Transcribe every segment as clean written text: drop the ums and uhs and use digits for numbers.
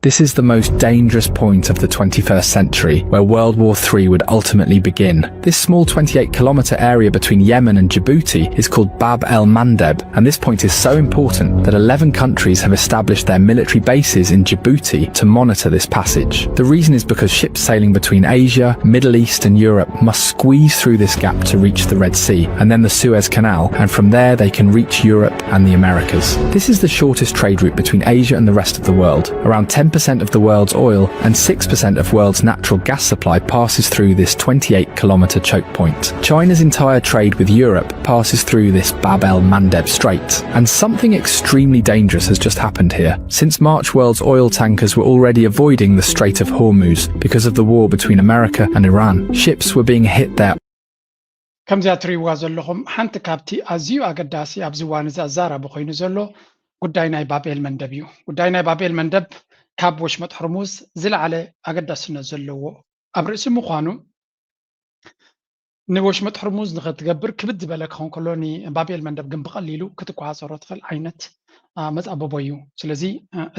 This is the most dangerous point of the 21st century, where World War III would ultimately begin. This small 28-kilometer area between Yemen and Djibouti is called Bab el-Mandeb, and this point is so important that 11 countries have established their military bases in Djibouti to monitor this passage. The reason is because ships sailing between Asia, Middle East and Europe must squeeze through this gap to reach the Red Sea, and then the Suez Canal, and from there they can reach Europe and the Americas. This is the shortest trade route between Asia and the rest of the world. Around 10% of the world's oil and 6% of world's natural gas supply passes through this 28-kilometer choke point. China's entire trade with Europe passes through this Bab el-Mandeb Strait, and something extremely dangerous has just happened here. Since March, world's oil tankers were already avoiding the Strait of Hormuz because of the war between America and Iran. Ships were being hit there. ከምዚያ ትሪእዋ ዘለኹም ሓንቲ ካብቲ ኣዝዩ ኣገዳሲ ኣብዚ እዋን እዚ ኣዛራቢ ኮይኑ ዘሎ ጉዳይ ናይ ባቤል መንደብ እዩ። ጉዳይ ናይ ባቤል መንደብ ካብ ወሽመጥ ሕርሙዝ ዝለዓለ ኣገዳስነት ዘለዎ ኣብ ርእሲ ምዃኑ ንወሽመጥ ሕርሙዝ ንኽትገብር ክብድ ዝበለ ክኸውን ከሎ ባቤል መንደብ ግን ብቐሊሉ ክትቋፀሮ ትኽእል ዓይነት መፃበቦ እዩ። ስለዚ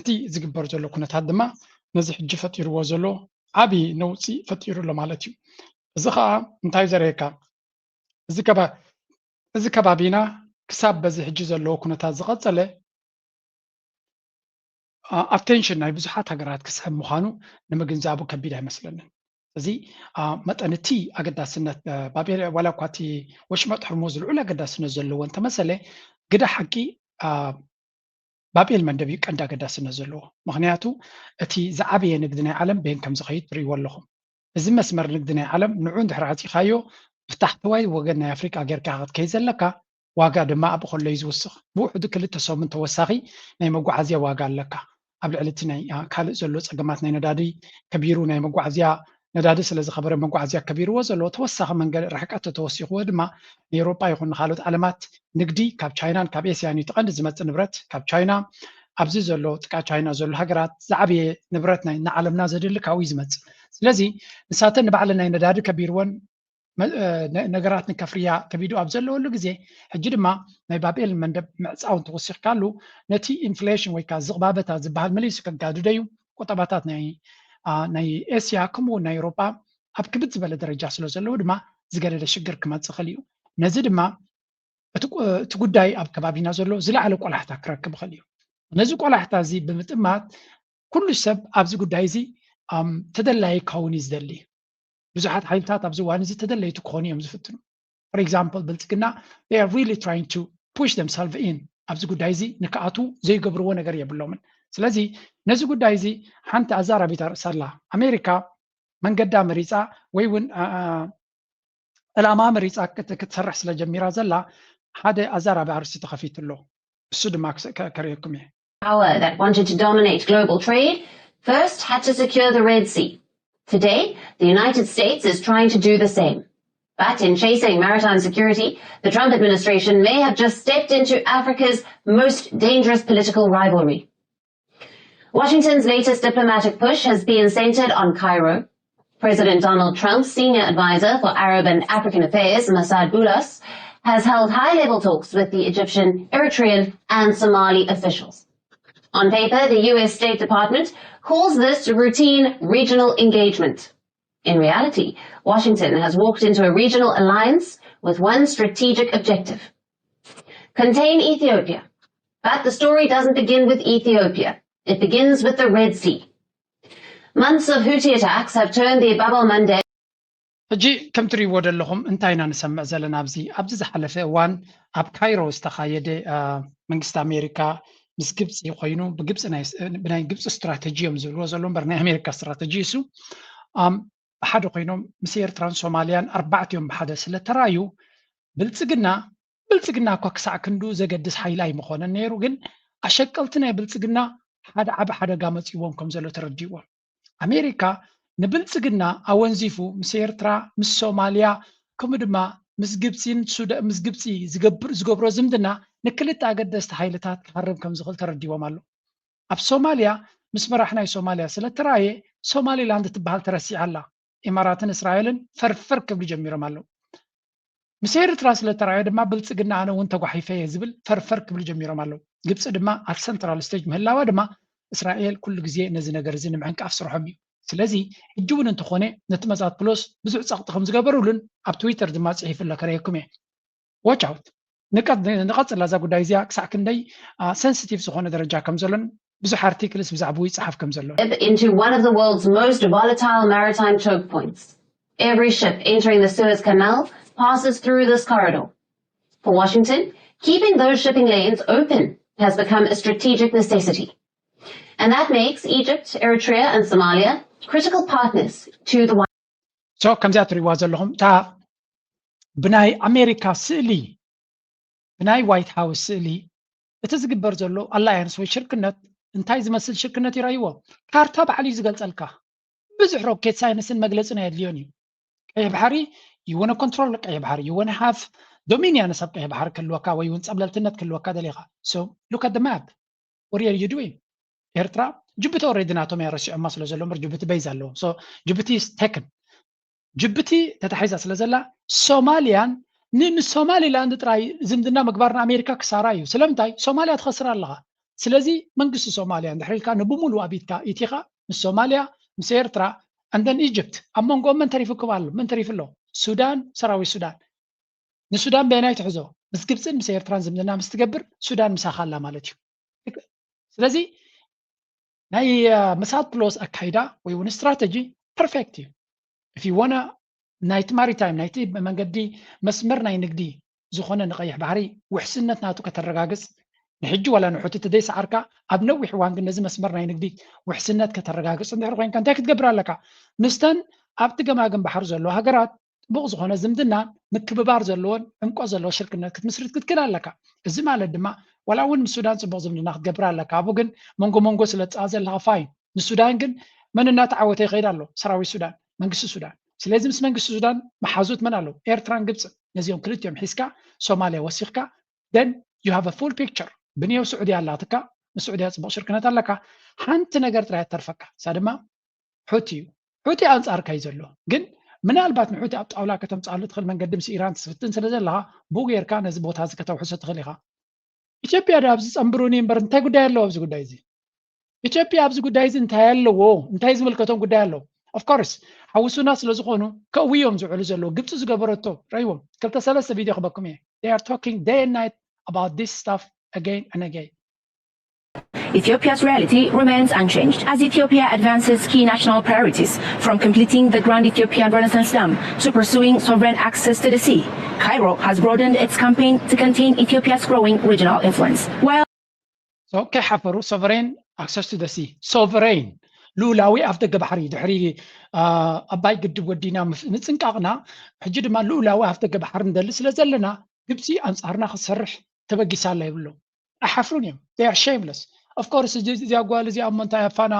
እቲ ዝግበር ዘሎ ኩነታት ድማ ነዚ ሕጂ ፈጢርዎ ዘሎ ዓብዪ ነውፂ ፈጢሩሎ ማለት እዩ። እዚ ከዓ እንታይ ዘርእየካ እዚ ከባቢና ክሳብ በዚ ሕጂ ዘለዎ ኩነታት ዝቐፀለ ኣቴንሽን ናይ ብዙሓት ሃገራት ክስሕብ ምዃኑ ንምግንዛቡ ከቢድ ኣይመስለንን። እዚ መጠን እቲ ኣገዳስነት ባቤል ዋላ እኳ እቲ ወሽመጥ ሕርሙዝ ልዑል ኣገዳስነት ዘለዎ እንተመሰለ ግዳ ሓቂ ባቤል መንደብ እዩ ቀንዲ ኣገዳስነት ዘለዎ። ምክንያቱ እቲ ዝዓበየ ንግዲ ናይ ዓለም በን ከም ዝኸይድ ትርእይዎ ኣለኹም። እዚ መስመር ንግዲ ናይ ዓለም ንዑ እንድሕር ዓፂኻዮ ብታሕተዋይ ወገን ናይ ኣፍሪቃ ጌርካ ክትከይድ ዘለካ ዋጋ ድማ ኣብኡ ከሎ እዩ ዝውስኽ። ብውሕዱ 2 ሰሙን ተወሳኺ ናይ መጓዓዝያ ዋጋ ኣለካ። ኣብ ልዕሊ እቲ ናይ ካልእ ዘሎ ፀገማት ናይ ነዳዲ ከቢሩ ናይ መጓዓዝያ ነዳዲ ስለ ዝኸበረ መጓዓዝያ ከቢርዎ ዘሎ ተወሳኺ መንገዲ ርሕቀት ተወሲኽዎ ድማ ንኤውሮጳ ይኹን ንካልኦት ዓለማት ንግዲ ካብ ቻይናን ካብ ኤስያን እዩ ትቐንዲ ዝመፅእ ንብረት ካብ ቻይና ኣብዚ ዘሎ ጥቃ ቻይና ዘሎ ሃገራት ዝዓበየ ንብረት ንዓለምና ዘድሊ ካብኡ እዩ ዝመፅእ። ስለዚ ንሳተን ንባዕለን ናይ ነዳዲ ከቢርዎን ነገራት ንከፍርያ ከቢዱ ኣብ ዘለወሉ ግዜ ሕጂ ድማ ናይ ባቤል መንደብ ምዕፃው እንትወሲኽካሉ ነቲ ኢንፍሌሽን ወይ ከዓ ዝቕባበታት ዝበሃል መሊሱ ከጋድዶ እዩ። ቁጠባታት ናይ ኤስያ ከምኡ ናይ ኤውሮጳ ኣብ ክብድ ዝበለ ደረጃ ስለ ዘለዎ ድማ ዝገደደ ሽግር ክመፅእ ይኽእል እዩ። ነዚ ድማ እቲ ጉዳይ ኣብ ከባቢና ዘሎ ዝለዓለ ቆላሕታ ክረክብ ይኽእል እዩ። ነዚ ቆላሕታ እዚ ብምጥማት ኩሉ ሰብ ኣብዚ ጉዳይ እዚ ተደላይ ክኸውን እዩ ዝደሊ። ብዙሓት ሓይልታት ኣብዚ እዋን እዚ ተደለይቲ ክኾኑ እዮም ዝፍትኑ። ፎር ኤግዛምፕል ብልፅግና they are really trying to push themselves in ኣብዚ ጉዳይ እዚ ንክኣቱ ዘይገብርዎ ነገር የብሎምን። ስለዚ ነዚ ጉዳይ እዚ ሓንቲ ኣዛራቢት ርእሳ ኣላ ኣሜሪካ መንገዳ መሪፃ ወይ እውን ዕላማ መሪፃ ክትሰርሕ ስለ ጀሚራ ዘላ ሓደ ኣዛራቢ ኣርእስቲ ተኸፊቱ ኣሎ። እሱ ድማ ከርእየኩም እየ። Power that wanted to dominate global trade first had to secure the Red Sea. Today, the United States is trying to do the same. But in chasing maritime security, the Trump administration may have just stepped into Africa's most dangerous political rivalry. Washington's latest diplomatic push has been centered on Cairo. President Donald Trump's senior advisor for Arab and African affairs, Massad Boulos, has held high-level talks with the Egyptian, Eritrean and Somali officials. On paper, the US State Department calls this routine regional engagement. In reality, Washington has walked into a regional alliance with one strategic objective: contain Ethiopia. But the story doesn't begin with Ethiopia. It begins with the Red Sea. Months of Houthi attacks have turned the Bab el-Mandeb. ሕጂ ከም ትሪእዎ ዘለኹም እንታይ ኢና ንሰምዕ ዘለና ኣብዚ ዝሓለፈ እዋን ኣብ ካይሮ ዝተኻየደ መንግስቲ ኣሜሪካ ምስ ግብፂ ኮይኑ ብናይ ግብፂ ስትራቴጂ እዮም ዝብልዎ ዘሎ እምበር ናይ ኣሜሪካ ስትራቴጂ እሱ ብሓደ ኮይኖም ምስ ኤርትራን ሶማልያን ኣርባዕትዮም ብሓደ ስለተራዩ ብልፅግና እኳ ክሳዕ ክንዱ ዘገድስ ሓይሊ ኣይምኾነን ነይሩ። ግን ኣሸቀልቲ ናይ ብልፅግና ሓደ ዓብ ሓደጋ መፂዎም ከም ዘሎ ተረዲእዎም። ኣሜሪካ ንብልፅግና ኣወንዚፉ ምስ ኤርትራ ምስ ሶማልያ ከምኡ ድማ ምስ ግብፂ ዝገብሮ ዝምድና ንክልተ ኣገደስቲ ሓይልታት ክሃርብ ከም ዝኽእል ተረዲቦም ኣሎ። ኣብ ሶማልያ ምስ መራሕ ናይ ሶማልያ ስለተራየ ሶማሊላንድ ትበሃል ተረሲዓ ኣላ። ኢማራትን እስራኤልን ፈርፈር ክብሉ ጀሚሮም ኣለዉ። ምስ ኤርትራ ስለተራየ ድማ ብልፅግና ኣነ እውን ተጓሒፈ ዝብል ፈርፈር ክብሉ ጀሚሮም ኣለዉ። ግብፂ ድማ ኣብ ሰንትራል ስቴጅ ምህላዋ ድማ እስራኤል ኩሉ ግዜ ነዚ ነገር እዚ ንምዕንቃፍ ስርሖም እዩ ስለዚ ሕጂ እውን እንተኾነ ነቲ መጻት ፕሎስ ብዙሕ ጸቕጢ ከም ዝገበሩልን ኣብ ትዊተር ድማ ጽሒፉላ ከረየኩም እየ ዋች ኣውት ንቐጽል ዛ ጉዳይ እዚኣ ክሳዕ ክንደይ ሴንሲቲቭ ዝኾነ ደረጃ ከም ዘሎን ብዙሕ አርቲክልስ ብዛዕባኡ ይጽሓፍ ከም ዘሎ into one of the world's most volatile maritime choke points. Every ship entering the Suez Canal passes through this corridor. For Washington, keeping those shipping lanes open has become a strategic necessity. And that makes Egypt, Eritrea, and Somalia critical partners to the So ከምዚኣ ትሪእዋ ዘለኹም እታ ብናይ ኣሜሪካ ስእሊ ብናይ ዋይት ሃውስ ስእሊ እቲ ዝግበር ዘሎ ኣላያንስ ወይ ሽርክነት እንታይ ዝመስል ሽርክነት ይራይዎ ካርታ ባዕሉ ዝገልጸልካ ብዙሕ ሮኬት ሳይንስን መግለጽን የድልዮን እዩ ቀይሕ ባሕሪ you want to control ቀይሕ ባሕሪ you want to have dominion ሰብ ቀይሕ ባሕሪ ክልወካ ወይ እውን ጸብለልትነት ክልወካ ደሊኻ so look at the map what are you doing ኤርትራ ጅቡቲ ኦልሬዲ ናቶም ያረሲዑማ ስለ ዘሎ ምር ጅቡቲ ቤዝ ኣለዎ so ጅቡቲ is taken ጅቡቲ ተታሒዛ ስለ ዘላ ሶማሊያን ንሶማሊላንድ ጥራይ ዝምድና ምግባርና ኣሜሪካ ክሳራ እዩ ስለምንታይ ሶማሊያ ትኸስር ኣለኻ ስለዚ መንግስቲ ሶማሊያ እንድሕሪልካ ንብሙሉ ኣቢትካ ኢቲኻ ምስ ሶማሊያ ምስ ኤርትራ እንደን ኢጅፕት ኣብ መንጎኦም መን ተሪፍኩም ኣሎ መን ተሪፍ ኣሎ ሱዳን ሰራዊት ሱዳን ንሱዳን በናይ ትሕዞ ምስ ግብፅን ምስ ኤርትራን ዝምድና ምስ ትገብር ሱዳን ምሳኻ ኣላ ማለት እዩ ስለዚ ናይ መሳት ፕሎስ ኣካይዳ ወይ እውን ስትራቴጂ ፐርፌክት እዩ if you wanna ናይቲ ማሪታይም ናይቲ መንገዲ መስመር ናይ ንግዲ ዝኾነ ንቀይሕ ባሕሪ ውሕስነት ናቱ ከተረጋግጽ ንሕጂ ወላ ንሑቲ ተደይ ሰዓርካ ኣብ ነዊሕ እዋን ግን ነዚ መስመር ናይ ንግዲ ውሕስነት ከተረጋግጽ እንድሕር ኮይንካ እንታይ ክትገብር ኣለካ ምስተን ኣብቲ ገማግም ባሕሪ ዘሎ ሃገራት ጽቡቕ ዝኾነ ዝምድና ምክብባር ዘለዎን ዕምቆ ዘለዎ ሽርክነት ክትምስርት ክትክእል ኣለካ እዚ ማለት ድማ ወላ እውን ምስ ሱዳን ጽቡቕ ዝምድና ክትገብር ኣለካ ኣብኡ ግን መንጎ ስለ ጻ ዘለኻ ፋይን ንሱዳን ግን መን እናተዓወተ ይኸይድ ኣሎ ሰራዊት ሱዳን መንግስቲ ሱዳን ስለዚ ምስ መንግስቲ ሱዳን መሓዙት መን ኣለዉ ኤርትራን ግብፅን ነዚኦም ክልቲኦም ሒዝካ ሶማልያ ወሲኽካ then you have a full picture ብንየው ስዑድያ ኣላትካ ምስ ስዑድያ ጽቡቕ ሽርክነት ኣለካ ሓንቲ ነገር ጥራይ ተርፈካ ሳ ድማ ሑቲ እዩ ሑቲ ኣንጻርካ እዩ ዘሎ ግን ምናልባት ንሑቲ ኣብ ጣውላ ከተምፅኣሉ ትኽእል መንገዲ ምስ ኢራን ትስፍትን ስለ ዘለኻ ብኡ ጌርካ ነዚ ቦታ እዚ ከተውሕሶ ትኽእል ኢኻ ኢትዮጵያ ዳ ኣብዚ ፀምብሩኒ እምበር እንታይ ጉዳይ ኣለዎ ኣብዚ ጉዳይ እዚ ኢትዮጵያ ኣብዚ ጉዳይ እዚ እንታይ ኣለዎ እንታይ ዝምልከቶም ጉዳይ ኣለዎ of course حوسونا ስለዝኾኑ ከውዮም ዝውዕሉ ዘሎ ግብጽ ዝገበረቶ ራይዎም ክልተ ሰለስተ ቪድዮ ክበኩም እየ they are talking day and night about this stuff again and again Ethiopia's reality remains unchanged as Ethiopia advances key national priorities from completing the Grand Ethiopian Renaissance Dam to pursuing sovereign access to the sea. Cairo has broadened its campaign to contain Ethiopia's growing regional influence. While so كحفروا sovereign access to the sea sovereign ሉላዊ ኣፍ ደገ ባሕሪ ድሕሪ ኣባይ ግድብ ወዲና ምፅንቃቕና ሕጂ ድማ ሉላዊ ኣፍ ደገ ባሕሪ እንደሊ ስለ ዘለና ግብፂ ኣንጻርና ክሰርሕ ተበጊሳላ ይብሎ ኣሓፍሩን እዮም they are shameless of course እዚኣ ጓል እዚኣ እሞ እንታይ ኣፋና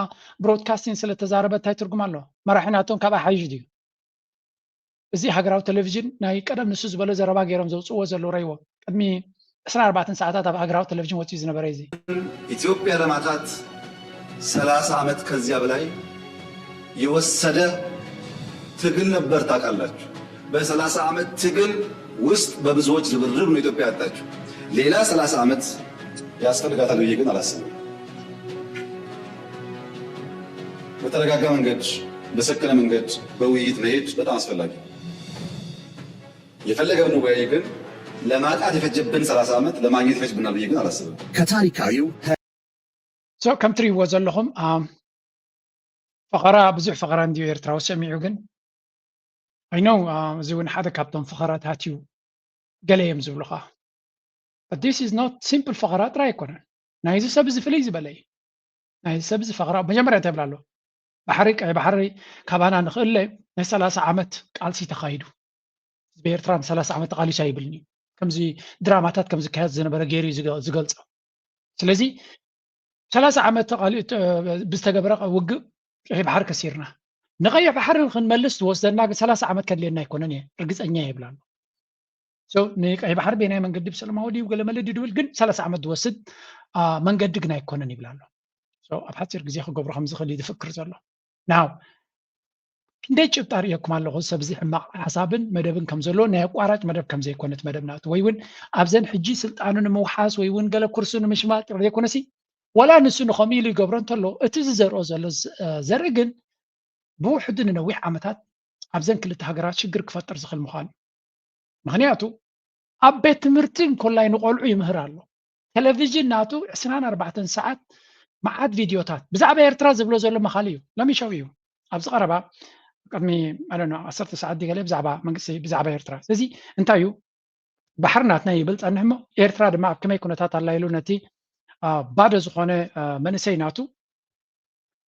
ብሮድካስቲንግ ስለተዛረበ እንታይ ትርጉም ኣሎ መራሒናቶም ካብ ሓይጅ ድዩ እዚ ሃገራዊ ቴሌቭዥን ናይ ቀደም ንሱ ዝበለ ዘረባ ገይሮም ዘውፅዎ ዘሎ ረይዎ ቅድሚ 24 ሰዓታት ኣብ ሃገራዊ ቴሌቭዥን ወፂኡ ዝነበረ እዚ ኢትዮጵያ ለማታት 30 ዓመት ከዚያ በላይ የወሰደ ትግል ነበር ታውቃላችሁ በ30 ዓመት ትግል ውስጥ በብዙዎች ዝብርብ ነው ኢትዮጵያ ያጣችው ሌላ 30 ዓመት ያስፈልጋታል ብዬ ግን አላስብም በተረጋጋ መንገድ በሰከነ መንገድ በውይይት መሄድ በጣም አስፈላጊ የፈለገው ነው ወይ ግን ለማጣት የፈጀብን 30 ዓመት ለማግኘት ይፈጅብናል ብዬ ግን አላስብም ከታሪካዊው so ከም ትሪእዎ ዘለኹም ፈቐራ ብዙሕ ፈቐራ እንዲሁ ኤርትራዊ ሰሚዑ ግን I know እዚ እውን ሓደ ካብቶም ፈቐራታት እዩ ገለ እዮም ዝብሉኻ but this is not simple ፈቐራ ጥራይ ኣይኮነን ናይዚ ሰብ እዚ ፍልይ ዝበለ እዩ ናይዚ ሰብ እዚ ፈቐራ መጀመርያ እንታይ ይብላ ኣሎ ባሕሪ ቀይ ባሕሪ ካባና ንኽእል ናይ 30 ዓመት ቃልሲ ተኻይዱ ብኤርትራ 30 ዓመት ተቃሊሱ ኣይብልኒ ከምዚ ድራማታት ከምዚ ካየት ዝነበረ ገይሩ ዝገልጾ ስለዚ 30 ዓመት ተቃሊት ብዝተገበረ ውግእ ቀይ ባሕሪ ከሲርና ንቀይ ባሕሪ ክንመልስ ወስደና 30 ዓመት ከድልየና ኣይኮነን እየ ርግፀኛ ይብላሉ so ንቀይ ባሕሪ በናይ መንገዲ ብሰላማዊ ድዩ ገለ መለዲ ድብል ግን 30 ዓመት ዝወስድ መንገዲ ግን ኣይኮነን ይብላሉ so ኣብ ሓፂር ግዜ ክገብሩ ከም ዝኽእል ይፍክር ዘሎ now ክንደይ ጭብጣር እየኩም ኣለኹ ሰብ እዚ ሕማቕ ሓሳብን መደብን ከም ዘሎ ናይ ኣቋራጭ መደብ ከም ዘይኮነት መደብ ናቱ ወይ እውን ኣብዘን ሕጂ ስልጣኑ ንምውሓስ ወይ እውን ገለ ኩርሲ ንምሽማጥ ዘይኮነሲ ولا نسو نخميلي قبرن تلو اتزرقو زلو زرقن بوحدن نويح عمتات أبزن كل تهجرات شجر كفتر زخل مخان مغنياتو أبيت مرتين كلها نقول يمهرالو تلفزيون ناتو 24 ساعات معاد فيديوهات بزعبة إيرترا زبلو زلو مخاليو لم يشويو أبز قربا قدمي أنا 10 ساعات دي قلب زعبة منقسي بزعبة إيرترا زي انتايو بحرنا تنايبلت أنهم إيرترا دما كما يكون تاتا الله يلونتي بعد زخانة منسي ناتو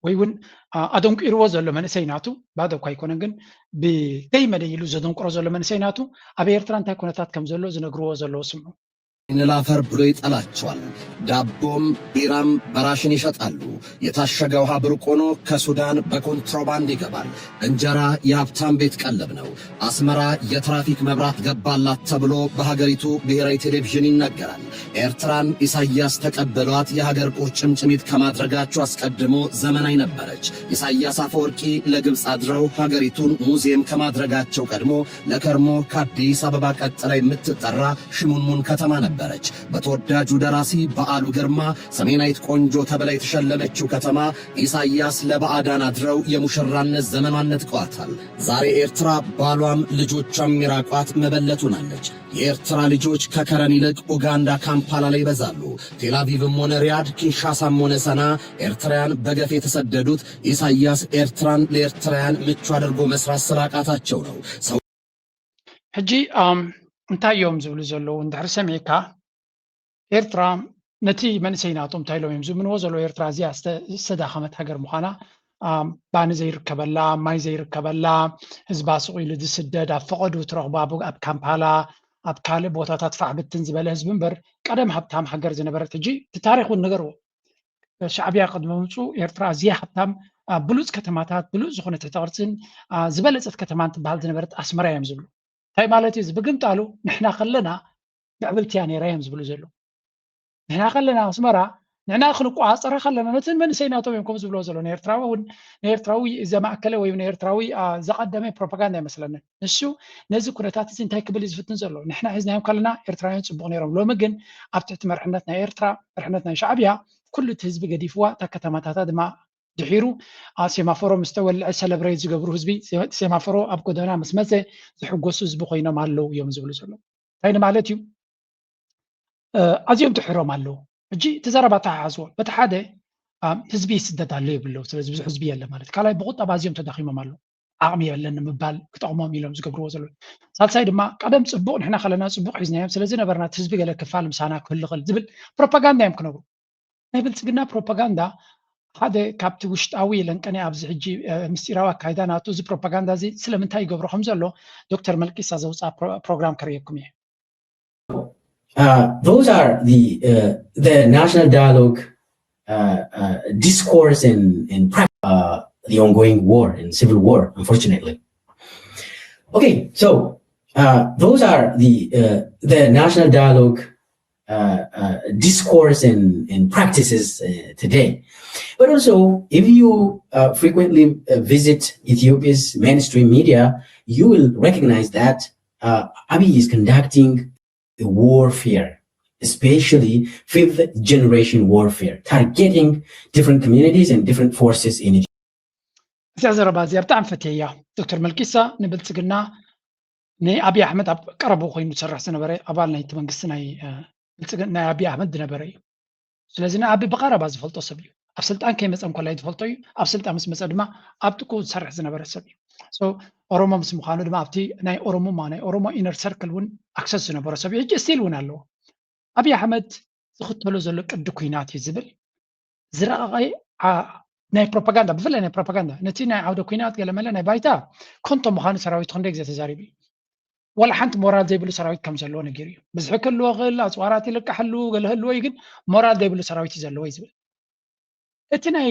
ويون أدونك إروز ولا منسي ناتو بعد كوي كونن بدايما يلو زدون كروز ولا منسي ناتو أبي إيرترا انتا كون تات كم زلو زنقروز ولا اسمه ንላፈር ብሎ ይጠላቸዋል። ዳቦም ቢራም በራሽን ይሸጣሉ። የታሸገ ውሃ ብርቅ ሆኖ ከሱዳን በኮንትሮባንድ ይገባል። እንጀራ የሀብታም ቤት ቀለብ ነው። አስመራ የትራፊክ መብራት ገባላት ተብሎ በሀገሪቱ ብሔራዊ ቴሌቪዥን ይነገራል። ኤርትራን ኢሳያስ ተቀበሏት የሀገር ቁርጭምጭሚት ከማድረጋቸው አስቀድሞ ዘመናዊ ነበረች። ኢሳያስ አፈወርቂ ለግብፅ አድረው ሀገሪቱን ሙዚየም ከማድረጋቸው ቀድሞ ለከርሞ ከአዲስ አበባ ቀጥላ የምትጠራ ሽሙንሙን ከተማ ነበር። በተወዳጁ ደራሲ በዓሉ ግርማ ሰሜናዊት ቆንጆ ተብላ የተሸለመችው ከተማ ኢሳያስ ለባዕዳን አድረው የሙሽራነት ዘመኗን ነጥቀዋታል። ዛሬ ኤርትራ ባሏም ልጆቿም ሚራቋት መበለቱናለች። የኤርትራ ልጆች ከከረን ይልቅ ኡጋንዳ ካምፓላ ላይ ይበዛሉ። ቴልአቪቭም ሆነ ሪያድ፣ ኪንሻሳም ሆነ ሰና ኤርትራውያን በገፍ የተሰደዱት ኢሳያስ ኤርትራን ለኤርትራውያን ምቹ አድርጎ መስራት ስላቃታቸው ነው። ሕጂ እንታይ እዮም ዝብሉ ዘለዉ እንድሕር ሰሚዕካ ኤርትራ ነቲ መንእሰይናቶም እንታይ ኢሎም እዮም ዝምንዎ ዘለዉ ኤርትራ እዚኣ ዝተዳኸመት ሃገር ምዃና ባኒ ዘይርከበላ ማይ ዘይርከበላ ህዝባ ስቑኢሉ ዝስደድ ኣብ ፈቐዱ ትረኽቦ ኣብ ካምፓላ ኣብ ካልእ ቦታታት ፋዕ ብትን ዝበለ ህዝቢ እምበር ቀደም ሃብታም ሃገር ዝነበረት ሕጂ እቲ ታሪክ እውን ንገርዎ ሻዕብያ ቅድሚ ምምፁ ኤርትራ እዚኣ ሃብታም ብሉፅ ከተማታት ብሉፅ ዝኾነ ትሕተ ቅርፅን ዝበለፀት ከተማ እንትበሃል ዝነበረት ኣስመራ እዮም ዝብሉ እንታይ ማለት እዩ ዝብግምጣሉ ንሕና ከለና ብዕብልትያ ነይራ እዮም ዝብሉ ዘሎ ንሕና ከለና ኣስመራ ንሕና ክንቋፀራ ከለና ነትን መንእሰይናቶም እዮም ከምኡ ዝብልዎ ዘሎ ንኤርትራዊ ዘማእከለ ወይ ንኤርትራዊ ዘቐደመ ፕሮፓጋንዳ ይመስለንን ንሱ ነዚ ኩነታት እዚ እንታይ ክብል እዩ ዝፍትን ዘሎ ንሕና ሒዝናዮም ከለና ኤርትራውያን ፅቡቅ ነይሮም ሎሚ ግን ኣብ ትሕቲ መርሕነት ናይ ኤርትራ መርሕነት ናይ ሻዕብያ ኩሉ እቲ ህዝቢ ገዲፍዋ እታ ከተማታታ ድማ ድሒሩ ሴማፎሮ ምስ ተወልዐ ሰለብሬት ዝገብሩ ህዝቢ ሴማፎሮ ኣብ ጎደና ምስ መፀ ዝሕጎሱ ህዝቢ ኮይኖም ኣለው እዮም ዝብሉ ዘሎ እንታይ ማለት እዩ ኣዝዮም ድሒሮም ኣለው ሕጂ እቲ ዘረባ ተሓሓዝዎ በቲ ሓደ ህዝቢ ይስደድ ኣሎ ይብለው ስለዚ ብዙሕ ህዝቢ የለ ማለት ካልኣይ ብቁጠባ ኣዝዮም ተዳኺሞም ኣለው ዓቕሚ የለን ንምባል ክጠቕሞም ኢሎም ዝገብርዎ ዘሎ ሳልሳይ ድማ ቀደም ፅቡቅ ንሕና ከለና ፅቡቅ ሒዝናዮም ስለዚ ነበርና እቲ ህዝቢ ገለ ክፋል ምሳና ክህልኽእል ዝብል ፕሮፓጋንዳ እዮም ክነብሩ ናይ ብልፅግና ፕሮፓጋንዳ ሓደ ካብቲ ውሽጣዊ ለንቀኔ ኣብዚ ሕጂ ምስጢራዊ ኣካይዳ ናቱ እዚ ፕሮፓጋንዳ እዚ ስለምንታይ ይገብሮ ከም ዘሎ ዶክተር መልቂሳ ዘውፅኣ ፕሮግራም ከርየኩም እየ Those are the national dialogue discourse and the ongoing war and civil war, unfortunately. Okay, so those are the national dialogue discourse and practices today. But also, if you frequently visit Ethiopia's mainstream media, you will recognize that Abiy is conducting the warfare, especially fifth generation warfare, targeting different communities and different forces in Ethiopia. እዚኣ ዘረባ እዚኣ ብጣዕሚ ፈትየያ ዶክተር መልኪሳ ንብልፅግና ንኣብይ ኣሕመድ ኣብ ቀረቡ ኮይኑ ዝሰርሕ ዝነበረ ኣባል ናይቲ መንግስቲ ናይ ብልፅግና ናይ ኣብይ ኣሕመድ ዝነበረ እዩ ስለዚ ንኣብይ ብቀረባ ዝፈልጦ ሰብ እዩ ኣብ ስልጣን ከይመፀ እንኳ ዝፈልጦ እዩ ኣብ ስልጣን ምስ መፀ ድማ ኣብ ጥቁ ዝሰርሕ ዝነበረ ሰብ እዩ ኦሮሞ ምስ ምዃኑ ድማ ኣብቲ ናይ ኦሮሞ ኢነር ሰርክል እውን ኣክሰስ ዝነበሮ ሰብ እዩ ሕጂ ስቲል እውን ኣለዎ ኣብይ ኣሕመድ ዝኽተሎ ዘሎ ቅዲ ኩናት እዩ ዝብል ዝረቐቐ ናይ ፕሮፓጋንዳ ብፍላይ ናይ ፕሮፓጋንዳ ነቲ ናይ ዓውደ ኩናት ገለመለ ናይ ባይታ ኮንቶ ምዃኑ ሰራዊት ክንደይ ግዜ ተዛሪቡ እዩ ወላ ሓንቲ ሞራል ዘይብሉ ሰራዊት ከም ዘለዎ ነገር እዩ ብዝሒ ክህልዎ ክእል ኣፅዋራት ይልቃሕሉ ገለ ህልዎ እዩ ግን ሞራል ዘይብሉ ሰራዊት እዩ ዘለዎ እዩ ዝብል እቲ ናይ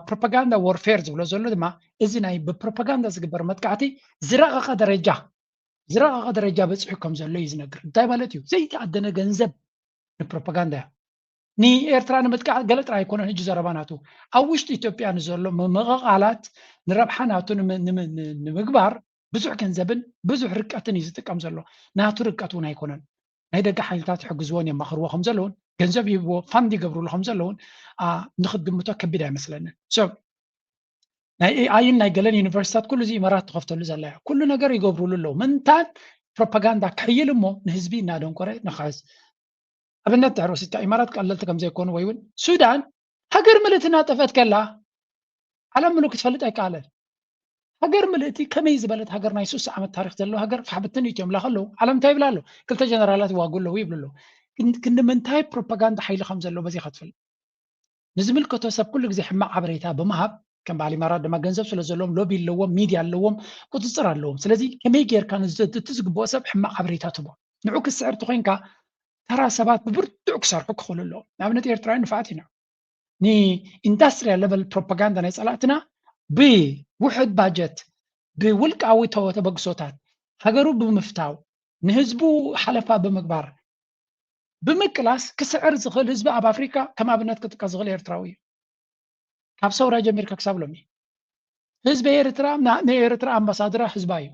ፕሮፓጋንዳ ወርፌር ዝብሎ ዘሎ ድማ እዚ ናይ ብፕሮፓጋንዳ ዝግበር መጥቃዕቲ ዝረቐቐ ደረጃ በፂሑ ከም ዘሎ እዩ ዝነግር እንታይ ማለት እዩ ዘይተዓደነ ገንዘብ ንፕሮፓጋንዳ እያ ንኤርትራ ንምጥቃዕ ገለ ጥራይ ኣይኮነን ሕጂ ዘረባ ናቱ ኣብ ውሽጢ ኢትዮጵያ ንዘሎ ምቕቓላት ንረብሓ ናቱ ንምግባር ብዙሕ ገንዘብን ብዙሕ ርቀትን እዩ ዝጥቀም ዘሎ ናቱ ርቀት እውን ኣይኮነን ናይ ደገ ሓይልታት ይሕግዝዎን የማኽርዎ ከም ዘለውን ገንዘብ ይቦ ፋንድ ይገብሩሉ ከም ዘለውን ንኽግምቶ ከቢድ ኣይመስለንን ሶ ናይ ኤአይን ናይ ገለን ዩኒቨርሲታት ኩሉ እዚ ኢማራት ተኸፍተሉ ዘላ ኩሉ ነገር ይገብሩሉ ኣለዉ ምንታን ፕሮፓጋንዳ ክሕይል እሞ ንህዝቢ እናደንቆረ ንኽሕዝ ኣብነት ድሕሪ ወሲድካ ኢማራት ቀለልቲ ከም ዘይኮኑ ወይ እውን ሱዳን ሃገር ምልእቲ እናጠፈት ከላ ዓለም ምሉእ ክትፈልጥ ኣይከኣለን ሃገር ምልእቲ ከመይ ዝበለት ሃገር ናይ 3 ዓመት ታሪክ ዘለዎ ሃገር ፋሕብትን እዮም ላ ከለዉ ዓለም እንታይ ይብላ ኣሎ ክልተ ጀነራላት ይዋግኡ ኣለዉ ይብሉ ኣለዉ ክንምንታይ ፕሮፓጋንዳ ሓይሊ ከም ዘለዎ በዚ ክትፈልጥ ንዝምልከቶ ሰብ ኩሉ ግዜ ሕማቅ ሓበሬታ ብምሃብ ከም በዓል ኢማራት ድማ ገንዘብ ስለ ዘለዎም ሎቢ ኣለዎም ሚድያ ኣለዎም ቁፅፅር ኣለዎም ስለዚ ከመይ ጌርካ ንዘቲ ዝግብኦ ሰብ ሕማቅ ሓበሬታ ትቦ ንዑ ክስዕርቲ ኮይንካ ተራ ሰባት ብብርቱዕ ክሰርሑ ክኽእሉ ኣለዎም ንኣብነት ኤርትራውያን ንፋዓት ኢና ንኢንዳስትሪያል ሌቨል ፕሮፓጋንዳ ናይ ፀላእትና ብውሕድ ባጀት ብውልቃዊ ተበግሶታት ሃገሩ ብምፍታው ንህዝቡ ሓለፋ ብምግባር ብምቅላስ ክስዕር ዝኽእል ህዝቢ ኣብ ኣፍሪካ ከም ኣብነት ክጥቀስ ዝኽእል ኤርትራዊ እዩ ካብ ሰውራ ጀሚርካ ክሳብ ሎሚ ህዝቢ ኤርትራ ናይ ኤርትራ ኣምባሳደራ ህዝባ እዩ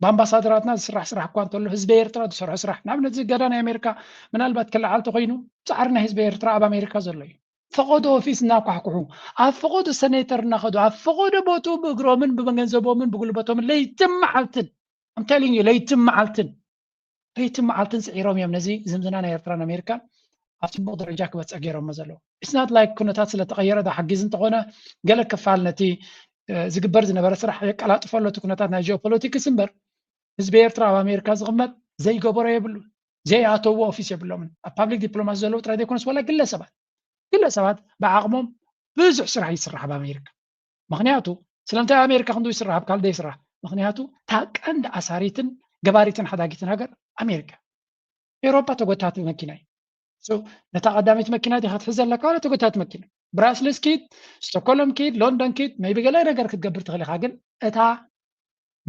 በኣምባሳደራትና ዝስራሕ ስራሕ እኳ እንተሎ ህዝቢ ኤርትራ ዝሰርሖ ስራሕ ንኣብነት ዝገዳ ናይ ኣሜሪካ ምናልባት ክለዓል ተኮይኑ ፃዕሪ ናይ ህዝቢ ኤርትራ ኣብ ኣሜሪካ ዘሎ እዩ ፈቆዶ ኦፊስ እናኳሕኩሑ ኣብ ፈቆዶ ሰኔተር እናኸዱ ኣብ ፈቆዶ ቦቱ ብእግሮምን ብገንዘቦምን ብጉልበቶምን ለይትን መዓልትን ኣምቴሊንግ ዩ ለይትን መዓልትን ስዒሮም እዮም ነዚ ዝምዝና ናይ ኤርትራን ኣሜሪካን ኣብ ፅቡቅ ደረጃ ክበፅሕ ገይሮሞ ዘለዉ እስናት ላይክ ኩነታት ስለተቀየረ ሓጊዝ እንተኾነ ገለ ክፋል ነቲ ዝግበር ዝነበረ ስራሕ የቀላጥፈሎ እቲ ኩነታት ናይ ጂኦፖለቲክስ እምበር ህዝቢ ኤርትራ ኣብ ኣሜሪካ ዝቕመጥ ዘይገበሮ የብሉ ዘይኣተዎ ኦፊስ የብሎምን ኣብ ፓብሊክ ዲፕሎማሲ ዘለዉ ጥራይ ዘይኮነስ ዋላ ግለሰባት ብዓቕሞም ብዙሕ ስራሕ ይስራሕ ኣብ ኣሜሪካ ምክንያቱ ስለምንታይ ኣሜሪካ ክንዱ ይስራሕ ኣብ ካልደ ይስራሕ ምክንያቱ እታ ቀንዲ ኣሳሪትን ገባሪትን ሓዳጊትን ሃገር ኣሜሪካ ኤውሮፓ ተጎታቲ መኪና እዩ ነታ ቀዳሚት መኪና ዲኻ ትሕዝ ዘለካ ዋላ ተጎታቲ መኪና ብራስልስ ኪድ ስቶክሆልም ኪድ ሎንዶን ኪድ ሜይቢ ገለ ነገር ክትገብር ትኽእል ኢኻ ግን እታ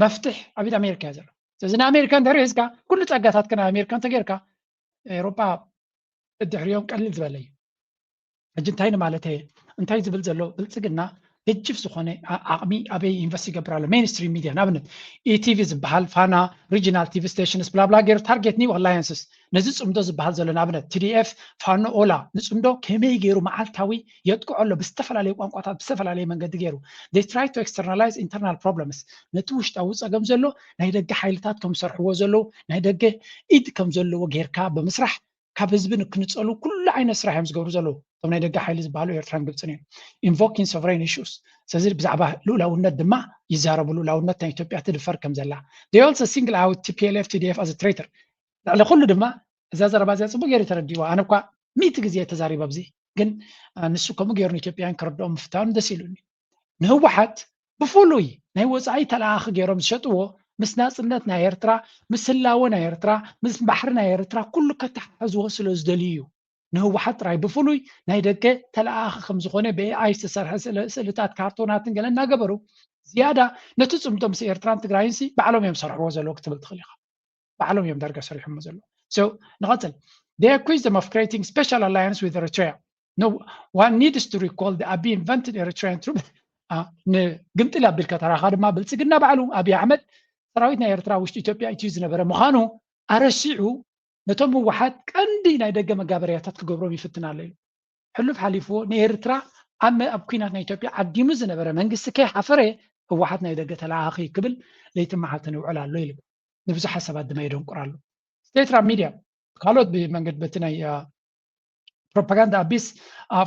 መፍትሕ ኣብ ኢድ ኣሜሪካ እያ ዘሎ ስለዚ ንኣሜሪካ እንድሕሪ ሒዝካ ኩሉ ፀጋታት ከ ናይ ኣሜሪካ እንተጌርካ ኤውሮፓ እድሕሪኦም ቀሊል ዝበለ እዩ ሕጂ እንታይ ንማለት እየ እንታይ ዝብል ዘሎ ብልፅግና ገጅፍ ዝኾነ ዓቕሚ ኣበይ ኢንቨስት ይገብር ኣሎ ሜይንስትሪም ሚድያ ንኣብነት ኢቲቪ ዝበሃል ፋና ሪጂናል ቲቪ ስቴሽንስ ብላብላ ገይሩ ታርጌት ኒው ኣላየንስስ ነዚ ፅምዶ ዝበሃል ዘሎ ንኣብነት ቲዲኤፍ ፋኖ ኦላ ንፅምዶ ከመይ ገይሩ መዓልታዊ የጥቅዖ ኣሎ ብዝተፈላለዩ ቋንቋታት ብዝተፈላለየ መንገዲ ገይሩ they try to externalize internal problems ነቲ ውሽጣዊ ፀገም ዘሎ ናይ ደገ ሓይልታት ከም ዝሰርሕዎ ዘለዉ ናይ ደገ ኢድ ከም ዘለዎ ጌርካ ብምስራሕ ካብ ህዝቢ ንክንፀሉ ኩሉ ዓይነት ስራሕ እዮም ዝገብሩ ዘለዉ እቶም ናይ ደገ ሓይሊ ዝበሃሉ ኤርትራን ግብፅን እዮም ኢንቮኪንግ ሶቨሬን ኢሹስ ስለዚ ብዛዕባ ልኡላውነት ድማ ይዛረቡ ልኡላውነት ናይ ኢትዮጵያ ትድፈር ከም ዘላ they also single out TPLF TDF as a traitor ልዕሊ ኩሉ ድማ እዛ ዘረባ እዚኣ ፅቡቅ ገይሩ ተረዲእዋ ኣነ እኳ 100 ግዜ ተዛሪበ ኣብዚ ግን ንሱ ከምኡ ገይሩ ንኢትዮጵያን ክረድኦም ምፍታኑ ደስ ኢሉኒ ንህወሓት ብፍሉይ ናይ ወፃኢ ተለኣኺ ገይሮም ዝሸጥዎ ምስ ናፅነት ናይ ኤርትራ ምስ ህላወ ናይ ኤርትራ ምስ ባሕሪ ናይ ኤርትራ ኩሉ ከተሓሕዝዎ ስለ ዝደልዩ እዩ ንህወሓት ጥራይ ብፍሉይ ናይ ደገ ተለኣኺ ከም ዝኾነ ብኤኣይ ዝተሰርሐ ስእልታት ካርቶናትን ገለ እናገበሩ ዝያዳ ነቲ ፅምዶ ምስ ኤርትራን ትግራይን ባዕሎም እዮም ሰርሕዎ ዘለዎ ክትብል ትኽእል ኢኻ ባዕሎም እዮም ዳርጋ ሰሪሖሞ ዘለዉ so ንቐፅል they accuse them of creating special alliance with Eritrea no one needs to recall the Abiy invented Eritrean troops ንግምጥል ኣቢልካ ተራኻ ድማ ብልፅግና ባዕሉ ኣብይ ኣሕመድ ሰራዊት ናይ ኤርትራ ውሽጢ ኢትዮጵያ ኢትዩ ዝነበረ ምዃኑ ኣረሲዑ ነቶም ህወሓት ቀንዲ ናይ ደገ መጋበርያታት ክገብሮም ይፍትን ኣሎ ኢሉ ሕሉፍ ሓሊፍዎ ንኤርትራ ኣብ ኩናት ናይ ኢትዮጵያ ዓዲሙ ዝነበረ መንግስቲ ከይሓፈረ ህወሓት ናይ ደገ ተለኣኺ ክብል ለይቲ መዓልትን ይውዕል ኣሎ ኢሉ ንብዙሓት ሰባት ድማ የደንቁራሉ ኤርትራ ሚድያ ካልኦት ብመንገዲ በቲ ናይ ፕሮፓጋንዳ ኣቢስ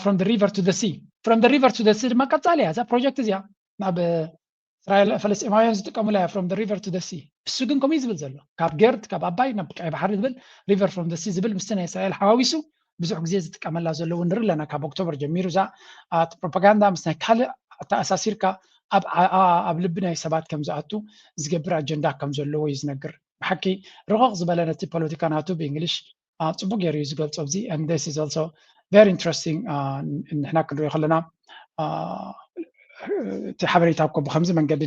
from the river to the sea ድማ ቀፃሊ እያ እዛ ፕሮጀክት እዚኣ ናብ እስራኤል ፈለስጢማውያን ዝጥቀሙላ from the river to the sea እሱ ግን ከምኡ ዝብል ዘሎ ካብ ገርድ ካብ ኣባይ ናብ ቀይ ባሕሪ ዝብል river from the sea ዝብል ምስቲ ናይ እስራኤል ሓዋዊሱ ብዙሕ ግዜ ዝጥቀመላ ዘለዎ ንርኢ ኣለና ካብ ኦክቶበር ጀሚሩ እዛ ፕሮፓጋንዳ ምስ ናይ ካልእ ተኣሳሲርካ ኣብ ልቢ ናይ ሰባት ከም ዝኣቱ ዝገብር ኣጀንዳ ከም ዘለዎ እዩ ዝነግር ብሓቂ ርቕቕ ዝበለ ነቲ ፖለቲካ ናቱ ብእንግሊሽ ፅቡቅ ገይሩ እዩ ዝገልፆ እዚ and this is also very interesting ንሕና ክንሪኦ ከለና እቲ ሓበሬታ እኮ ብከምዚ መንገዲ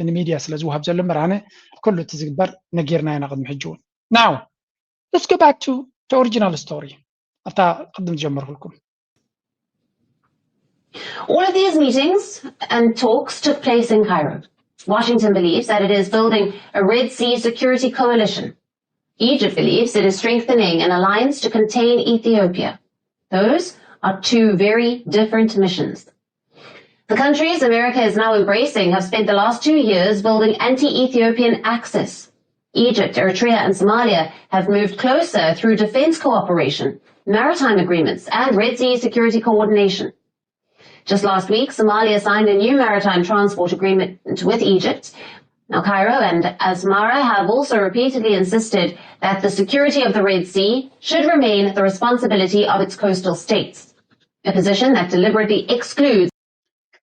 ንሚድያ ስለ ዝውሃብ ዘሎ መራነ ኩሉ እቲ ዝግበር ነጊርና ኢና ቅድሚ ሕጂ እውን now let's go back to the original story ኣብታ ቅድም ጀመርኩልኩም All of these meetings and talks took place in Cairo. Washington believes that it is building a Red Sea security coalition. Egypt believes it is strengthening an alliance to contain Ethiopia. Those are two very different missions. The countries America is now embracing have spent the last 2 years building anti-Ethiopian axis. Egypt, Eritrea, and Somalia have moved closer through defense cooperation, maritime agreements, and Red Sea security coordination. Just last week, Somalia signed a new maritime transport agreement with Egypt. Now, Cairo and Asmara have also repeatedly insisted that the security of the Red Sea should remain the responsibility of its coastal states, a position that deliberately excludes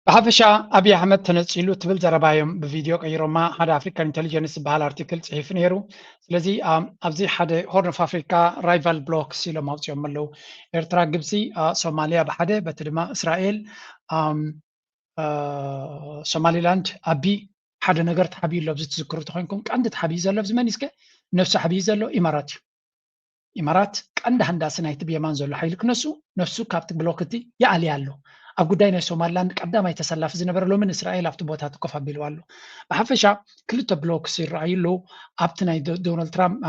ብሓፈሻ ኣብይ ኣሕመድ ተነፂሉ ትብል ዘረባዮም ብቪድዮ ቀይሮማ ሓደ ኣፍሪካን ኢንቴሊጀንስ ዝበሃል ኣርቲክል ፅሒፉ ነይሩ ስለዚ ኣብዚ ሓደ ሆርን ኦፍ ኣፍሪካ ራይቫል ብሎክስ ኢሎም ኣውፅኦም ኣለው ኤርትራ ግብፂ ሶማልያ ብሓደ በቲ ድማ እስራኤል ሶማሊላንድ ኣቢ ሓደ ነገር ተሓቢዩ ኣሎ ኣብዚ ትዝክሩ ተኮይንኩም ቀንዲ ተሓቢዩ ዘሎ ኣብዚ መን ይስከ ነፍሱ ሓቢዩ ዘሎ ኢማራት እዩ ኢማራት ቀንዲ ሃንዳሲ ናይቲ ብየማን ዘሎ ሓይሊ ክነሱ ነፍሱ ካብቲ ብሎክቲ ይኣልያ ኣሎ ኣብ ጉዳይ ናይ ሶማሊላንድ ቀዳማይ ተሰላፊ ዝነበረ ሎምን እስራኤል ኣብቲ ቦታ ትኮፍ ኣቢልዋ ኣሎ ብሓፈሻ ክልተ ብሎክስ ይረኣዩ ኣብቲ ናይ ዶናልድ ትራምፕ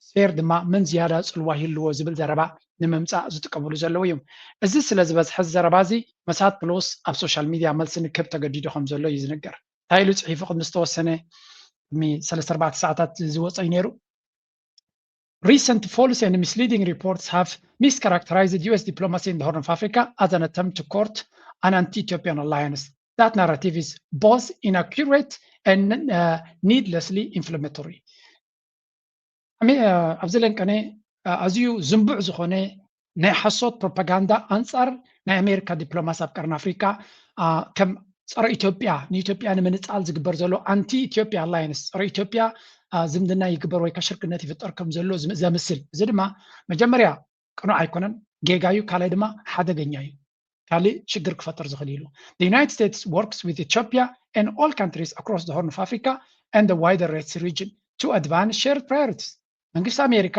ስፌር ድማ ምን ዝያዳ ፅልዋ ይህልዎ ዝብል ዘረባ ንምምፃእ ዝጥቀምሉ ዘለው እዮም እዚ ስለ ዝበዝሐ ዘረባ እዚ መሳት ፕሎስ ኣብ ሶሻል ሚድያ መልሲ ንክብ ተገዲዱ ከም ዘሎ እዩ ዝነገር ታይሉ ፅሒፉ ቅድሚ ዝተወሰነ 34 ሰዓታት ዝወፀይ ነይሩ Recent false and misleading reports have mischaracterized U.S. diplomacy in the Horn of Africa as an attempt to court an anti-Ethiopian alliance. That narrative is both inaccurate and needlessly inflammatory. ኣብዚ ለንቀነ ኣዝዩ ዝንቡዕ ዝኾነ ናይ ሓሶት ፕሮፓጋንዳ ኣንጻር ናይ ኣሜሪካ ዲፕሎማሲ ኣብ ቀርኒ ኣፍሪካ ከም ፀረ ኢትዮጵያ ንኢትዮጵያ ንምንፃል ዝግበር ዘሎ ኣንቲ ኢትዮጵያ አላያንስ ፀረ ኢትዮጵያ ዝምድና ይግበር ወይ ከሽርክነት ይፍጠር ከም ዘሎ ዘምስል እዚ ድማ መጀመርያ ቅኑዕ ኣይኮነን ጌጋዩ ካልኣይ ድማ ሓደገኛ እዩ ካልእ ችግር ክፈጥር ዝኽእል ኢሉ The United States works with Ethiopia and all countries across the Horn of Africa and the wider Red Sea region to advance shared priorities መንግስቲ ኣሜሪካ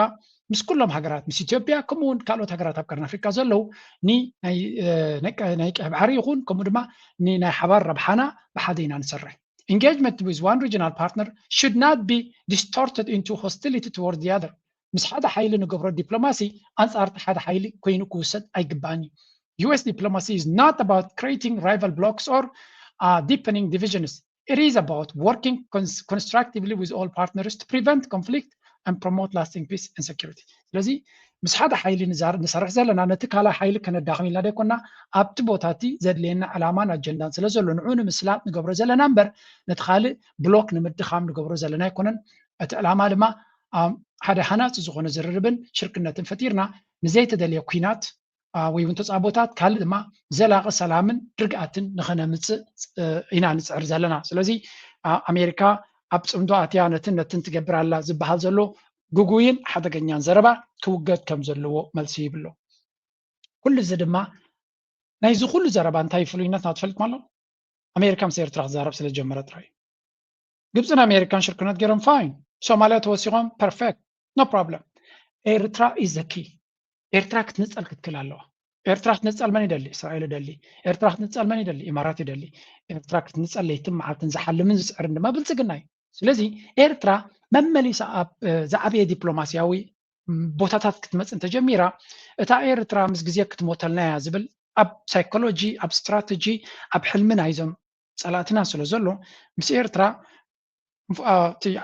ምስ ኩሎም ሃገራት ምስ ኢትዮጵያ ከምኡውን ካልኦት ሃገራት ኣብ ቀርኒ ኣፍሪካ ዘለው ናይ ቀይ ባሕሪ ይኹን ከምኡ ድማ ናይ ሓባር ረብሓና ብሓደ ኢና ንሰርሕ Engagement with one regional partner should not be distorted into hostility toward the other. ምስ ሓደ ሓይሊ ንገብሮ ዲፕሎማሲ ኣንጻርቲ ሓደ ሓይሊ ኮይኑ ክውሰድ ኣይግባእን US diplomacy is not about creating rival blocs or deepening divisions. It is about working constructively with all partners to prevent conflict and promote lasting peace and security. ስለዚ ምስ ሓደ ሓይሊ ንሰርሕ ዘለና ነቲ ካልኣይ ሓይሊ ከነዳኽም ኢልና ደይኮና ኣብቲ ቦታቲ ዘድልየና ዕላማን ኣጀንዳን ስለ ዘሎ ንዑ ንምስላጥ ንገብሮ ዘለና እምበር ነቲ ካልእ ብሎክ ንምድኻም ንገብሮ ዘለና ኣይኮነን እቲ ዕላማ ድማ ሓደ ሃናፂ ዝኾነ ዝርርብን ሽርክነትን ፈጢርና ንዘይተደልየ ኩናት ወይ እውን ተፃቦታት ካልእ ድማ ዘላቒ ሰላምን ርግኣትን ንኸነምፅእ ኢና ንፅዕር ዘለና ስለዚ ኣሜሪካ ኣብ ፅምዶ ኣትያ ነትን ትገብር ኣላ ዝበሃል ዘሎ ጉጉይን ሓደገኛን ዘረባ ክውገድ ከም ዘለዎ መልሲ ይብሎ ኩሉ እዚ ድማ ናይዚ ኩሉ ዘረባ እንታይ ፍሉይነት ናትፈልጥ malo ኣሜሪካ ምስ ኤርትራ ክዛረብ ስለ ጀመረ ጥራይ ግብፅን ኣሜሪካን ሽርክነት ገይሮም ፋይን ሶማልያ ተወሲቖም ፐርፌክት ኖ ፕሮብለም ኤርትራ ኢዝ ዘ ኪ ኤርትራ ክትንፀል ክትክል ኣለዋ ኤርትራ ክትንፀል መን ይደሊ እስራኤል ይደሊ ኤርትራ ክትንፀል መን ይደሊ ኢማራት ይደሊ ኤርትራ ክትንፀል ለይትን መዓልትን ዝሓልምን ዝፅዕርን ድማ ብልፅግና እዩ ስለዚ ኤርትራ መመሊሳ ኣብ ዝዓበየ ዲፕሎማስያዊ ቦታታት ክትመፅን ተጀሚራ እታ ኤርትራ ምስ ግዜ ክትሞተልና እያ ዝብል ኣብ ሳይኮሎጂ ኣብ ስትራቴጂ ኣብ ሕልምና ይዞም ፀላእትና ስለ ዘሎ ምስ ኤርትራ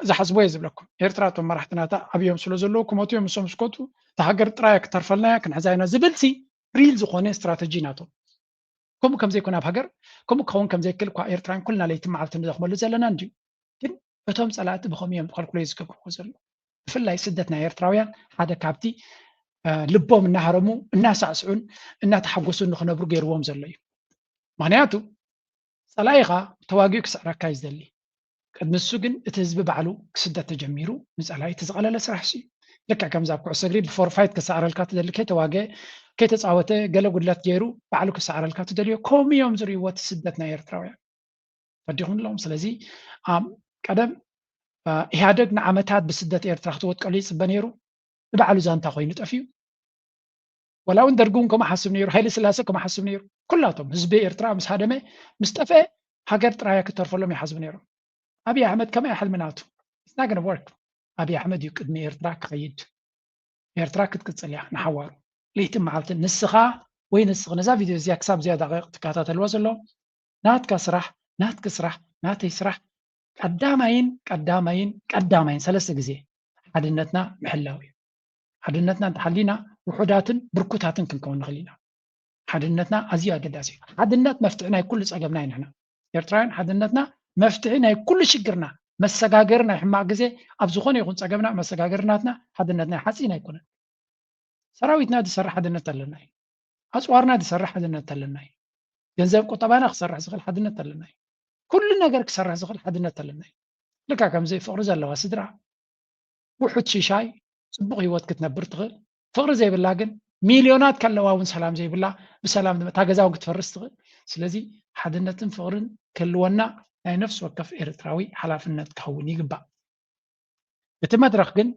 ዝሓስቦ እየ ዝብለኩም ኤርትራ እቶም መራሕትናታ ኣብዮም ስለ ዘለዉ ክሞቱ እዮም ንሶም ስኮቱ እታ ሃገር ጥራይ ክትተርፈልና እያ ክንሕዛይና ዝብልሲ ሪል ዝኾነ ስትራቴጂ ናቶም ከምኡ ከምዘይኮነ ኣብ ሃገር ከምኡ ክኸውን ከምዘይክእል እኳ ኤርትራን ኩልና ለይቲ መዓልቲ ንዘኽመሉ ዘለና እንድዩ ግን እቶም ፀላእቲ ብኸመይ እዮም ካልኩሌት ዝገብርዎ ዘሎ ብፍላይ ስደት ናይ ኤርትራውያን ሓደ ካብቲ ልቦም እናሃረሙ እናሳዕስዑን እናተሓጎሱን ንኽነብሩ ገይርዎም ዘሎ እዩ ምክንያቱ ፀላኢኻ ተዋጊኡ ክስዕረካ እዩ ዝደሊ ቅድሚ ንሱ ግን እቲ ህዝቢ ባዕሉ ክስደት ተጀሚሩ ንፀላኢ እቲ ዝቐለለ ስራሕ እዩ ልክዕ ከምዛ ኣብ ኩዕሶ እግሪ ብፎርፋይት ክሰዕረልካ ትደሊ ከይተዋግአ ከይተፃወተ ገለ ጉድለት ገይሩ ባዕሉ ክሰዕረልካ ትደልዮ ከምኡ እዮም ዝርእይዎ እቲ ስደት ናይ ኤርትራውያን ፈዲኹም ኣለዎም ስለዚ ቀደም ኢህአደግ ንዓመታት ብስደት ኤርትራ ክትወጥቀሉ ይፅበ ነይሩ ንባዕሉ ዛንታ ኮይኑ ጠፍዩ ወላ እውን ደርጉን ከምኡ ሓስብ ነይሩ ሃይለ ስላሴ ከምኡ ሓስብ ነይሩ ኩላቶም ህዝቢ ኤርትራ ምስ ሃደመ ምስ ጠፍአ ሃገር ጥራያ ክትተርፈሎም ይሓስቡ ነይሮም ኣብይ ኣሕመድ ከመይ ሕልሚ ናቱ it's not going to work أبي أحمد يقدم إيرترا كخيد إيرترا كتقصل يا نحوار ليتم معلت نسخة وين نسخ نزا فيديو زي كساب زي دقائق تكاتات الوزلو نات كسرح نات كسرح نات يسرح قدامين ثلاث جزء حدنتنا محلاوي حدنتنا تحلينا وحداتن بركوتاتن كنكون خلينا حدنتنا أزياء قداسي حدنت مفتعنا كل صقبنا هنا إيرتراين حدنتنا مفتعنا كل شجرنا مسجاجرنا حما جزء أبزخون يكون صقبنا مسجاجرناتنا حدنتنا حسينا يكون سراويتنا دي سرح حدنت لنا أسوارنا دي سرح حدنت لنا جنزب قطبانا خسر زغل حدنت لنا كل نجار كسر زغل حدنت لنا لك كم زي فقر زلوا سدرا وحد شاي صبغ يوت كتنبر تغل فقر زي باللاجن مليونات كلواون سلام زي بالله بسلام تاجزاو كتفرس تغل سلازي حدنتن فقرن كلونا أي نفس وقف إرتراوي حلافنت كوني جبا بتمدرخ جن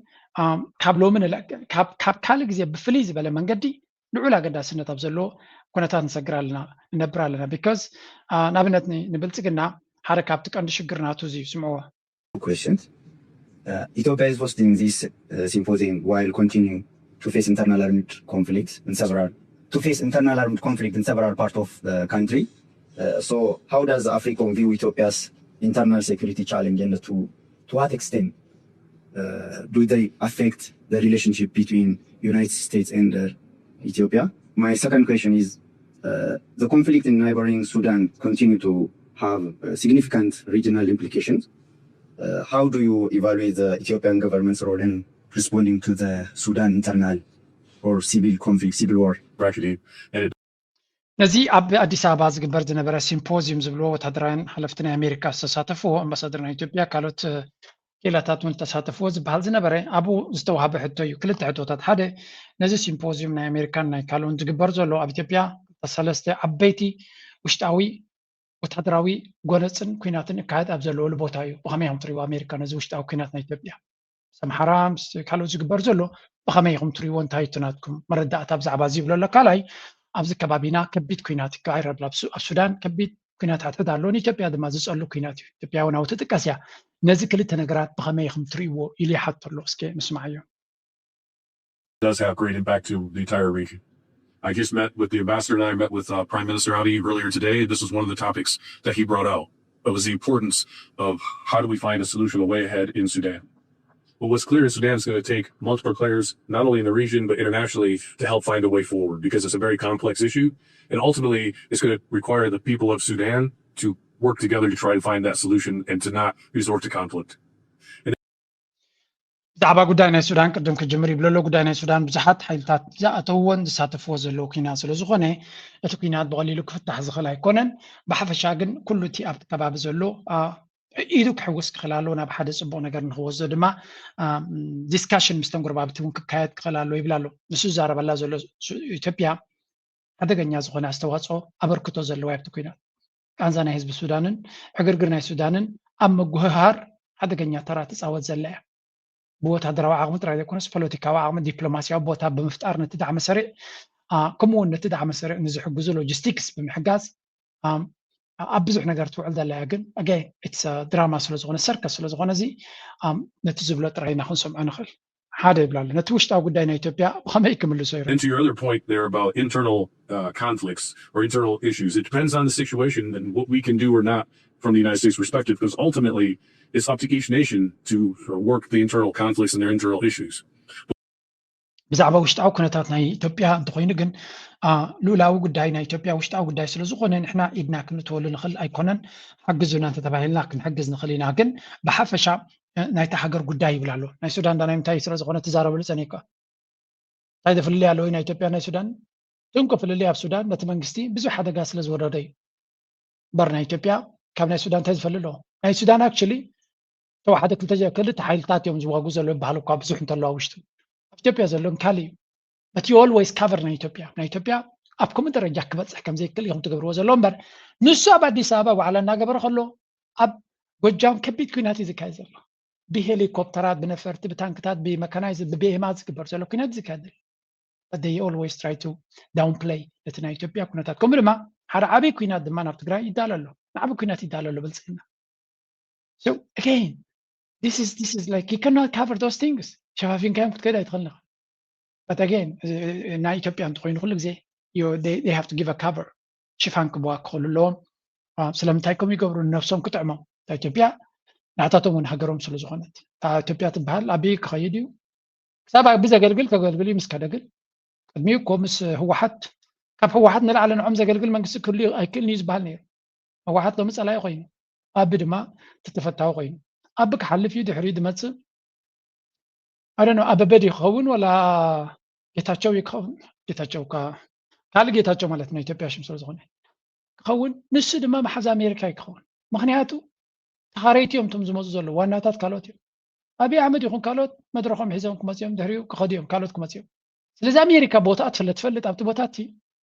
كابلو من كاب كالك زي بفليز بلا من قدي نعولا قدا سنة تبزلو كونتات نسقر لنا نبرا لنا because نابنتني نبلتقنا حركة بتك شجرنا توزي سمعوها. Questions. Ethiopia is hosting this symposium while continuing to face internal armed conflicts in several parts of the country. So how does AFRICOM view Ethiopia's internal security challenge, and to what extent do they affect the relationship between United States and Ethiopia? My second question is, the conflict in neighboring Sudan continue to have significant regional implications. How do you evaluate the Ethiopian government's role in responding to the Sudan internal or civil conflict, civil war? نزي أديس أبا زغبر زنبرا سيمبوزيوم زبلو وتحضرين حلفتنا أمريكا استساتفوا أمباسادرنا إثيوبيا كالوت كيلاتات ملتساتفوا زبهال زنبرا أبو زتوهاب حتى يكلت عدوتات حدا نزي سيمبوزيوم نا أمريكا نا كالون زغبر زلو أب إثيوبيا تسلسته عبيتي وشتاوي وتحضراوي غونصن كويناتن كايت أبزلو لبوتايو بخميهم تريو أمريكا نزي وشتاو كويناتنا إثيوبيا سمحرام كالو زغبر زلو بخميهم تريو انتايتناتكم مردات أبزعبا زيبلو لكالاي أبز كبابينا كبيت كوينات كايرب لابسو السودان كبيت كوينات هتدارلون إثيوبيا دما زصلو كوينات إثيوبيا وناو تتقاسيا نزي كل تنغرات بخميهم تريو إلي حتى لو اسكي نسمعيو. Does have great impact to the entire region. I just met with the ambassador and I met with Prime Minister Abiy earlier today. This was one of the topics that he brought out. It was the importance of how do we find a solution, a way ahead in Sudan. Well, what's clear is Sudan is going to take multiple players, not only in the region, but internationally, to help find a way forward, because it's a very complex issue. And ultimately, it's going to require the people of Sudan to work together to try to find that solution and to not resort to conflict. دعبا قدانا السودان قدم كجمري بلولو قدانا السودان بزحات حيلتات زاءتوون دساتفو زلو كينا سلو زخوني اتو كينات بغليلو كفتح زخلا يكونن بحفشاقن كله تي اب كباب زلو إيدو كحوس خلالونا بحد صبو نجار نخوز دما ديسكاشن مستنقر بابتون كايت خلالو يبلالو نسو زارب الله زلو إثيوبيا هذا جنيا زخونا استواصو أبركتو زلو يبتو كينا كانزانا حزب السودانن عقرقرنا السودانن أما جوهر هذا جنيا ترى تساوت زلة بوت هذا رواق عقمت رأي يكونس بوليتيكا وعقمت دبلوماسيا بوتها بمفتقر نتدعم سريع كمون نتدعم سريع نزح جزء لوجستيكس بمحجاز أبزح نقدر توعد لكن again it's a drama سلزغنا سيركس سلزغنا زي نتزبلو ترينا خنسم عنخل هذا يبلال نتوش تاو قدينا إثيوبيا بخمة يكمل سير. And to your other point there about internal conflicts or internal issues, it depends on the situation and what we can do or not from the United States perspective, because ultimately it's up to each nation to work the internal conflicts and their internal issues. بزعبا وشتاو كنتاتنا إثيوبيا انتخوين جن لولاو قداينا إثيوبيا وشتاو قداي سلزقنا نحنا إدنا كنتولو نخل أيقونن حجزنا تتباهلنا كن حجز نخلينا جن بحفشة نايت حجر قداي بلالو ناي السودان دانا يمتاي سلزقنا تزارب لسانيكا هذا في اللي علوينا إثيوبيا ناي السودان تنكو في اللي في السودان نتمنجستي بزو حدا قاس لزوردي برنا إثيوبيا كابنا السودان تهز فللو ناي السودان actually تو حدا كل كل تحايلتات يوم زواجو زلو بحالو كابزو حنت الله وشتو إثيوبيا زلون كالي but you always cover na Ethiopia أبكم درجة كبت كم زي كل يوم تقبروا زلون بر نسوا بعد سابا وعلى الناقبر خلو أب وجام كبيت كيناتي زي كايزر بهليكوبترات بنفرت بتانكتات بمكانايز ببيهمات كبر زلو كينات زي كادر but they always try to downplay لتنا إثيوبيا كونات كمرما هذا عبي كينات دمان أفتقرا يدالله نعبي كينات يدالله بلسنا so again this is like you cannot cover those things شفافين كان كده يتخلق but again na Ethiopia እንትኮይኑ ኩሉ ግዜ they have to give a cover ሽፋን ክብዋ ክኸሉለዎም ስለምንታይ ከም ይገብሩ ነፍሶም ክጥዕሞም ኢትዮጵያ ናታቶም እውን ሃገሮም ስለ ዝኾነት ኢትዮጵያ ትበሃል ኣበይ ክኸይድ እዩ ክሳብ ብዘገልግል ከገልግል ምስ ከደግል ቅድሚኡ እኮ ምስ ህወሓት ካብ ህወሓት ንላዕለ ንዖም ዘገልግል መንግስቲ ክህሉ ኣይክእልን እዩ ዝበሃል ነይሩ ህወሓት ሎሚ ፀላኢ ኮይኑ ኣቢ ድማ ተተፈታዊ ኮይኑ ኣቢ ክሓልፍ እዩ ድሕሪኡ ድመፅእ ኣደኖ ኣበበዲ ይኸውን ወላ ጌታቸው ይኸውን ጌታቸው ካልእ ጌታቸው ማለት ነው ኢትዮጵያ ሽም ስለ ዝኾነ ክኸውን ንሱ ድማ ማሓዝ ኣሜሪካ ይክኸውን ምክንያቱ ተኻረይትዮም እቶም ዝመፁ ዘለዉ ዋናታት ካልኦት እዮም ኣብይ ኣሕመድ ይኹን ካልኦት መድረኾም ሒዞም ክመፅኦም ድሕሪኡ ክኸዱ እዮም ካልኦት ክመፅኦም ስለዚ ኣሜሪካ ቦታ ትፈልጥ ኣብቲ ቦታ እቲ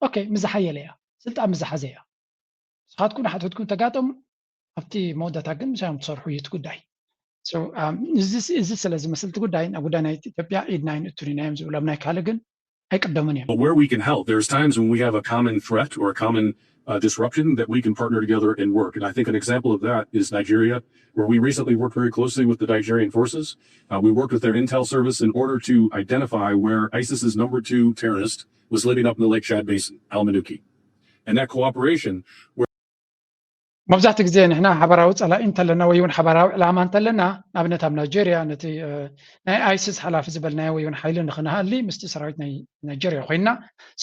ኦኬ ምዝሓየለ እያ ስልጣን ምዝሓዘ እያ ንስኻትኩም ንሓትትኩም ተጋጠሙ ኣብቲ መወዳእታ ግን ምሳዮም ትሰርሑ እዩ እቲ ጉዳይ እዚ ስለ ዝመስል እቲ ጉዳይ ኣብ ጉዳይ ናይ ኢትዮጵያ ኢድና ይንእቱን ኢና እዮም ዝብሉ ኣብ ናይ ካልእ ግን ኣይቅደሙን እዮም But where we can help, there's times when we have a common threat or a common disruption that we can partner together and work. And I think an example of that is Nigeria, where we recently worked very closely with the Nigerian forces. We worked with their intel service in order to identify where ISIS's #2 terrorist was living up in the Lake Chad Basin, al-Manuki. And that cooperation... መብዛሕትኡ ግዜ ንሕና ሓበራዊ ፀላኢ እንተለና ወይ እውን ሓበራዊ ዕላማ እንተለና ንኣብነት ኣብ ናይጀርያ ነቲ ናይ ኣይሲስ ሓላፊ ዝበልናዮ ወይ እውን ሓይሊ ንክንሃሊ ምስቲ ሰራዊት ናይ ናይጀርያ ኮይንና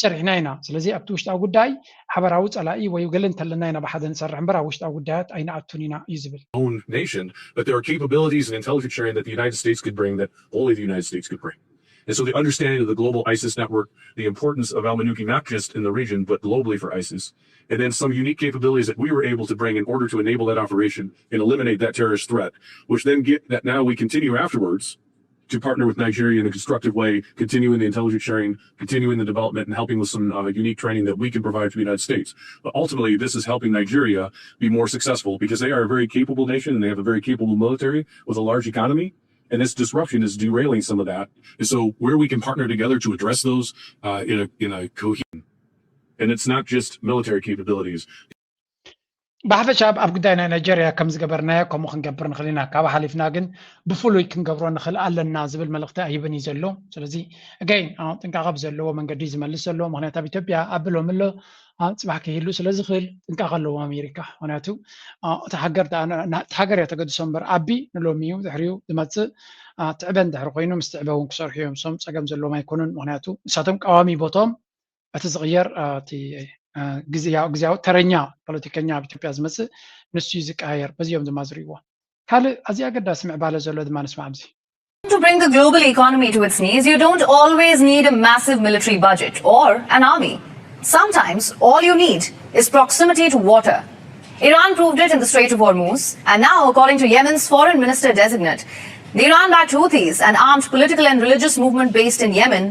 ሰሪሕና ኢና ስለዚ ኣብቲ ውሽጣዊ ጉዳይ ሓበራዊ ፀላኢ ወይ ገለ እንተለና ኢና ብሓደ ንሰርሕ እምበር ኣብ ውሽጣዊ ጉዳያት ኣይንኣቱን ኢና እዩ ዝብል own nation, but there are capabilities and intelligence sharing that the United States could bring that only the United States could bring. And so the understanding of the global ISIS network, the importance of al-Manuki, not just in the region, but globally for ISIS, and then some unique capabilities that we were able to bring in order to enable that operation and eliminate that terrorist threat, which then get that now we continue afterwards to partner with Nigeria in a constructive way, continuing the intelligence sharing, continuing the development, and helping with some unique training that we can provide to the United States. But ultimately, this is helping Nigeria be more successful because they are a very capable nation and they have a very capable military with a large economy. And this disruption is derailing some of that. And so where we can partner together to address those in a coherent, and it's not just military capabilities. ብሓፈሻ ኣብ ጉዳይ ናይ ናይጀርያ ከም ዝገበርናዮ ከምኡ ክንገብር ንኽእል ኢና ካብ ሓሊፍና ግን ብፍሉይ ክንገብሮ ንኽእል ኣለና ዝብል መልእኽቲ ኣይብን እዩ ዘሎ ስለዚ again ጥንቃቐ ብዘለዎ መንገዲ ዝመልስ ዘሎ ምክንያቱ ኣብ ኢትዮጵያ ኣበሎም ኣሎ ፅባሕ ክህሉ ስለ ዝኽእል ጥንቃቐ ኣለዎ ኣሜሪካ ምክንያቱ እቲ ሃገር እያ ተገድሶ እምበር ኣቢ ንሎሚ እዩ ድሕሪኡ ዝመፅእ ትዕበን ድሕሪ ኮይኑ ምስ ትዕበ እውን ክሰርሑ እዮም ሶም ፀገም ዘለዎም ኣይኮኑን ምክንያቱ ንሳቶም ቀዋሚ ቦቶም እቲ ዝቕየር እቲ ግዚያዊ ተረኛ ፖለቲከኛ ኣብ ኢትዮጵያ ዝመፅእ ንሱ እዩ ዝቀያየር በዚኦም ድማ ዝርእይዎ ካልእ ኣዝዩ ኣገዳሲ ምዕባለ ዘሎ ድማ ንስማዕ ኣብዚ To bring the global economy to its knees, you don't always need a massive military budget or an army. Sometimes all you need is proximity to water. Iran proved it in the Strait of Hormuz, and now, according to Yemen's foreign minister designate, the Iran-backed Houthis, an armed political and religious movement based in Yemen,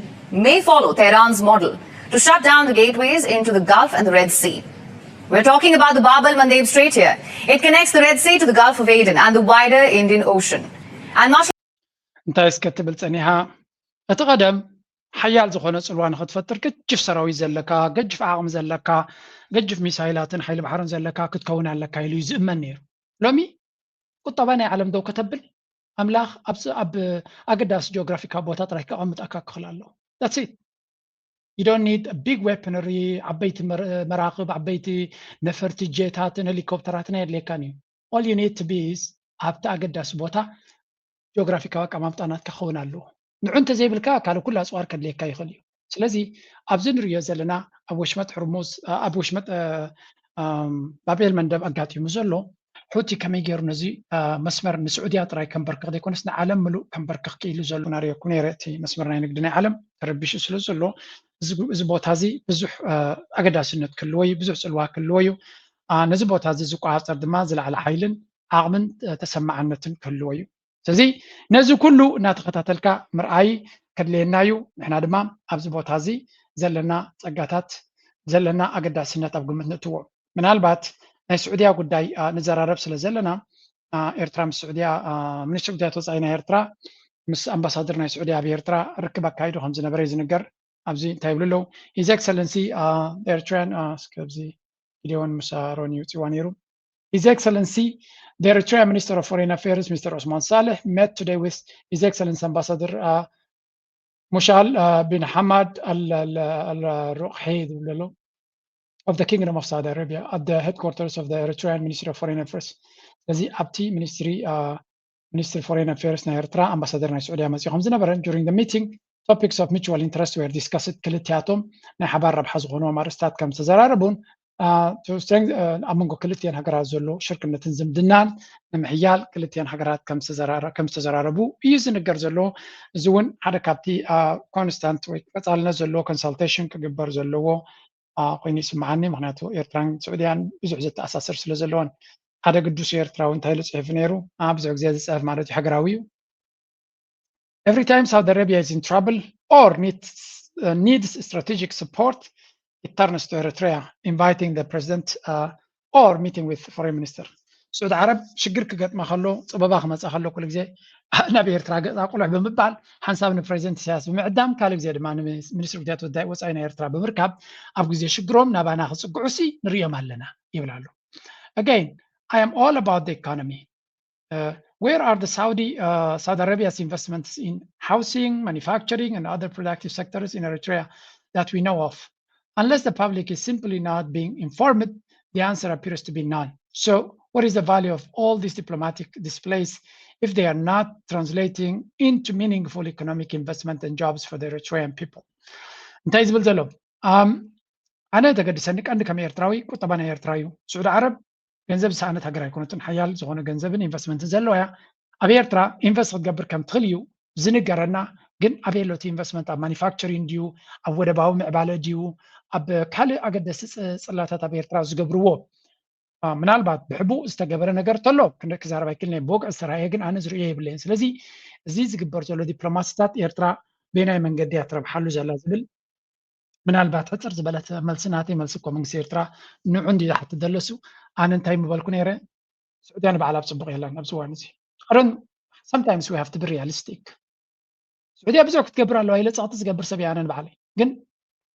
may follow Tehran's model to shut down the gateways into the Gulf and the Red Sea. We're talking about the Bab el-Mandeb Strait here. It connects the Red Sea to the Gulf of Aden and the wider Indian Ocean. And much እንታይ እስከትብል ፀኒሓ እቲ ቀደም ሓያል ዝኾነ ፅልዋ ንኽትፈጥር ገጅፍ ሰራዊት ዘለካ ገጅፍ ዓቕሚ ዘለካ ገጅፍ ሚሳይላትን ሓይሊ ባሕርን ዘለካ ክትከውን ኣለካ ኢሉ እዩ ዝእመን ነይሩ ሎሚ ቁጠባ ናይ ዓለም ደው ከተብል ኣምላኽ ኣብ ኣገዳሲ ጂኦግራፊካዊ ቦታ ጥራይ ከቐምጠካ ክኽእል ኣለዎ that's it you don't need a big weaponry ዓበይቲ መራኽብ ዓበይቲ ነፈርቲ ጀታትን ሄሊኮፕተራትን የድልየካን እዩ all you need to be is ኣብቲ ኣገዳሲ ቦታ ጂኦግራፊካዊ ኣቀማምጣናት ክኸውን ኣለዎ ንዑ እንተዘይብልካ ካልእ ኩሉ ኣፅዋር ከድልየካ ይኽእል እዩ ስለዚ ኣብዚ ንሪኦ ዘለና ኣብ ወሽመጥ ሕርሙዝ ኣብ ወሽመጥ ባቤል መንደብ ኣጋጢሙ ዘሎ ሑቲ ከመይ ገይሩ ነዚ መስመር ንስዑድያ ጥራይ ከንበርክኽ ዘይኮነስ ንዓለም ምሉእ ከንበርክኽ ክኢሉ ዘሎ ናርየኩ ነይረ እቲ መስመር ናይ ንግዲ ናይ ዓለም ተረቢሹ ስለ ዘሎ እዚ ቦታ እዚ ብዙሕ ኣገዳስነት ክህልዎ እዩ ብዙሕ ፅልዋ ክህልዎ እዩ ነዚ ቦታ እዚ ዝቆፃፀር ድማ ዝለዓለ ሓይልን ዓቕምን ተሰማዓነትን ክህልዎ እዩ ስለዚ ነዚ ኩሉ እናተኸታተልካ ምርኣይ ከድልየና እዩ ንሕና ድማ ኣብዚ ቦታ እዚ ዘለና ፀጋታት ዘለና ኣገዳስነት ኣብ ግምት ንእትዎ ምናልባት ናይ ስዑድያ ጉዳይ ንዘራረብ ስለ ዘለና ኤርትራ ምስ ስዑድያ ሚኒስትር ጉዳያት ወፃኢ ናይ ኤርትራ ምስ ኣምባሳደር ናይ ስዑድያ ኣብ ኤርትራ ርክብ ኣካይዱ ከም ዝነበረ እዩ ዝንገር ኣብዚ እንታይ ይብሉ ኣለዉ ሂዝ ኤክሰለንሲ ኤርትራን እስከብዚ ቪድዮን ምሳሮን ይውፅዋ ነይሩ His Excellency, the Eritrean Minister of Foreign Affairs, Mr. Osman Saleh, met today with His Excellency Ambassador Mushal bin Hamad al-Ruqayd of the Kingdom of Saudi Arabia at the headquarters of the Eritrean Ministry of Foreign Affairs. ስለዚህ ኣብቲ Ministry of Foreign Affairs ናይ ኤርትራ ኣምባሳደር ናይ ሱዑድያ መፂኦም ዝነበረን during the meeting topics of mutual interest were discussed ክልቲያቶም ናይ ሓባር ረብሓ ዝኾኖም ኣርእስታት ከም ዝተዘራረቡን ኣብ መንጎ ክልቲአን ሃገራት ዘሎ ሽርክነትን ዝምድናን ንምሕያል ክልቲአን ሃገራት ከም ዝተዘራረቡ እዩ ዝንገር ዘሎ እዚ እውን ሓደ ካብቲ ኮንስታንት ወይ ቀጻልነት ዘለዎ ኮንሰልቴሽን ክግበር ዘለዎ ኮይኑ ይስምዓኒ ምክንያቱ ኤርትራን ሱዑድያን ብዙሕ ዝተኣሳሰር ስለ ዘለዎን ሓደ ቅዱስ ኤርትራዊ እንታይ ልፅሕፍ ነይሩ ብዙሕ ግዜ ዝፅሕፍ ማለት እዩ ሃገራዊ እዩ Every time Saudi Arabia is in trouble or needs strategic support, it turns to Eritrea, inviting the president or meeting with foreign minister. So the Arab شجر كجت ما خلوا صبابا خمس أخلوا كل جزء نبي إرتراء أقول عبد المبال حنسابنا president سياسي معدام كل جزء ما minister بدأت وداء وسأينا إرتراء بمركب أبغى جزء شجرهم نبى ناخذ قعسي نريهم هلنا يبلعلو. Again, I am all about the economy. Where are the Saudi Arabia's investments in housing, manufacturing, and other productive sectors in Eritrea that we know of? Unless the public is simply not being informed, the answer appears to be none. So, what is the value of all these diplomatic displays if they are not translating into meaningful economic investment and jobs for the Eritrean people? انتهي زبل أنا تقدسنك عندك كم إيرتراوي كتبنا إيرتراوي سعود عرب ገንዘብ ሰዓነት ሃገር ኣይኮነትን ሓያል ዝኾነ ገንዘብን ኢንቨስትመንትን ዘለዋ ኣብ ኤርትራ ኢንቨስት ክትገብር ከም ትኽእል እዩ ዝንገረና ግን ኣብ የሎቲ ኢንቨስትመንት ኣብ ማኒፋክቸሪንግ ድዩ ኣብ ወደባዊ ምዕባለ ድዩ ኣብ ካልእ ኣገደስቲ ፅላታት ኣብ ኤርትራ ዝገብርዎ ምናልባት ብሕቡእ ዝተገበረ ነገር ተሎ ክዛረባ ይክእልኒ ብወግዒ ዝተረኣየ ግን ኣነ ዝርእዮ የብለይን ስለዚ እዚ ዝግበር ዘሎ ዲፕሎማስታት ኤርትራ በናይ መንገዲ እያ ትረብሓሉ ዘላ ዝብል ምናልባት ሕፅር ዝበለት መልሲ ናተይ መልሲ እኮ መንግስቲ ኤርትራ ንዑ እንዲ ዝሓት ደለሱ ኣነ እንታይ ምበልኩ ነይረ ሱዑድያ ንባዕላ ፅቡቅ የላ ኣብዚ እዋን እዚ sometimes we have to be realistic ሱዑድያ ብዙሕ ክትገብር ኣለዋ ኢለ ፀቕጢ ዝገብር ሰብ እያ ኣነ ንባዕለይ ግን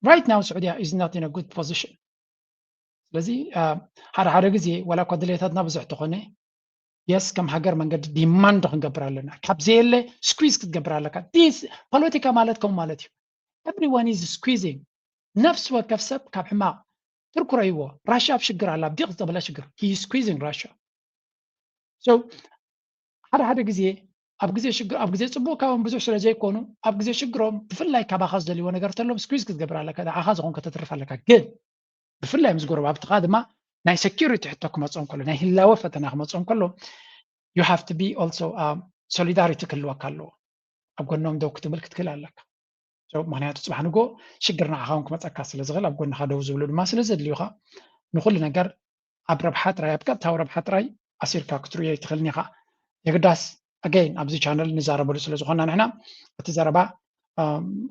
right now ሱዑድያ is not in a good position ስለዚ ሓደ ግዜ ዋላ እኳ ድሌታትና ብዙሕ ተኾነ የስ ከም ሃገር መንገዲ ዲማንድ ክንገብር ኣለና ካብዘየለ ስኩዝ ክትገብር ኣለካ ፖለቲካ ማለት ከምኡ ማለት እዩ everyone is squeezing ነፍስ ወከፍ ሰብ ካብ ሕማቕ ትርኩረይዎ ራሽያ ኣብ ሽግር ኣላ ብዲቕ ዝተበለ ሽግር he is squeezing Russia so ሓደ ግዜ ኣብ ግዜ ሽግር ኣብ ግዜ ፅቡቅ ካብኦም ብዙሕ ስለ ዘይኮኑ ኣብ ግዜ ሽግሮም ብፍላይ ካብ ኣኻ ዝደልይዎ ነገር ተሎም ስኩዝ ክትገብር ኣለካ ኣኻ ዝኾንከ ተትርፍ ኣለካ ግን ብፍላይ ምስ ጎረባብትኻ ድማ ናይ ሴኪሪቲ ሕቶ ክመፅኦም ከሎ ናይ ህላወ ፈተና ክመፅኦም ከሎ you have to be also solidarity ክህልወካ ኣለዎ ኣብ ጎኖም ደው ክትብል ክትክእል ኣለካ ምክንያቱ ፅባሕ ንጎ ሽግር ንዓኻውን ክመፀካ ስለ ዝኽእል ኣብ ጎንኻ ደው ዝብሉ ድማ ስለ ዘድልዩኻ ንኩሉ ነገር ኣብ ረብሓ ጥራይ ኣብ ቀጥታዊ ረብሓ ጥራይ ኣሲርካ ክትርእዮ ይትኽእልኒ ኢኻ የግዳስ ኣገይን ኣብዚ ቻነል ንዛረበሉ ስለ ዝኾንና ንሕና እቲ ዘረባ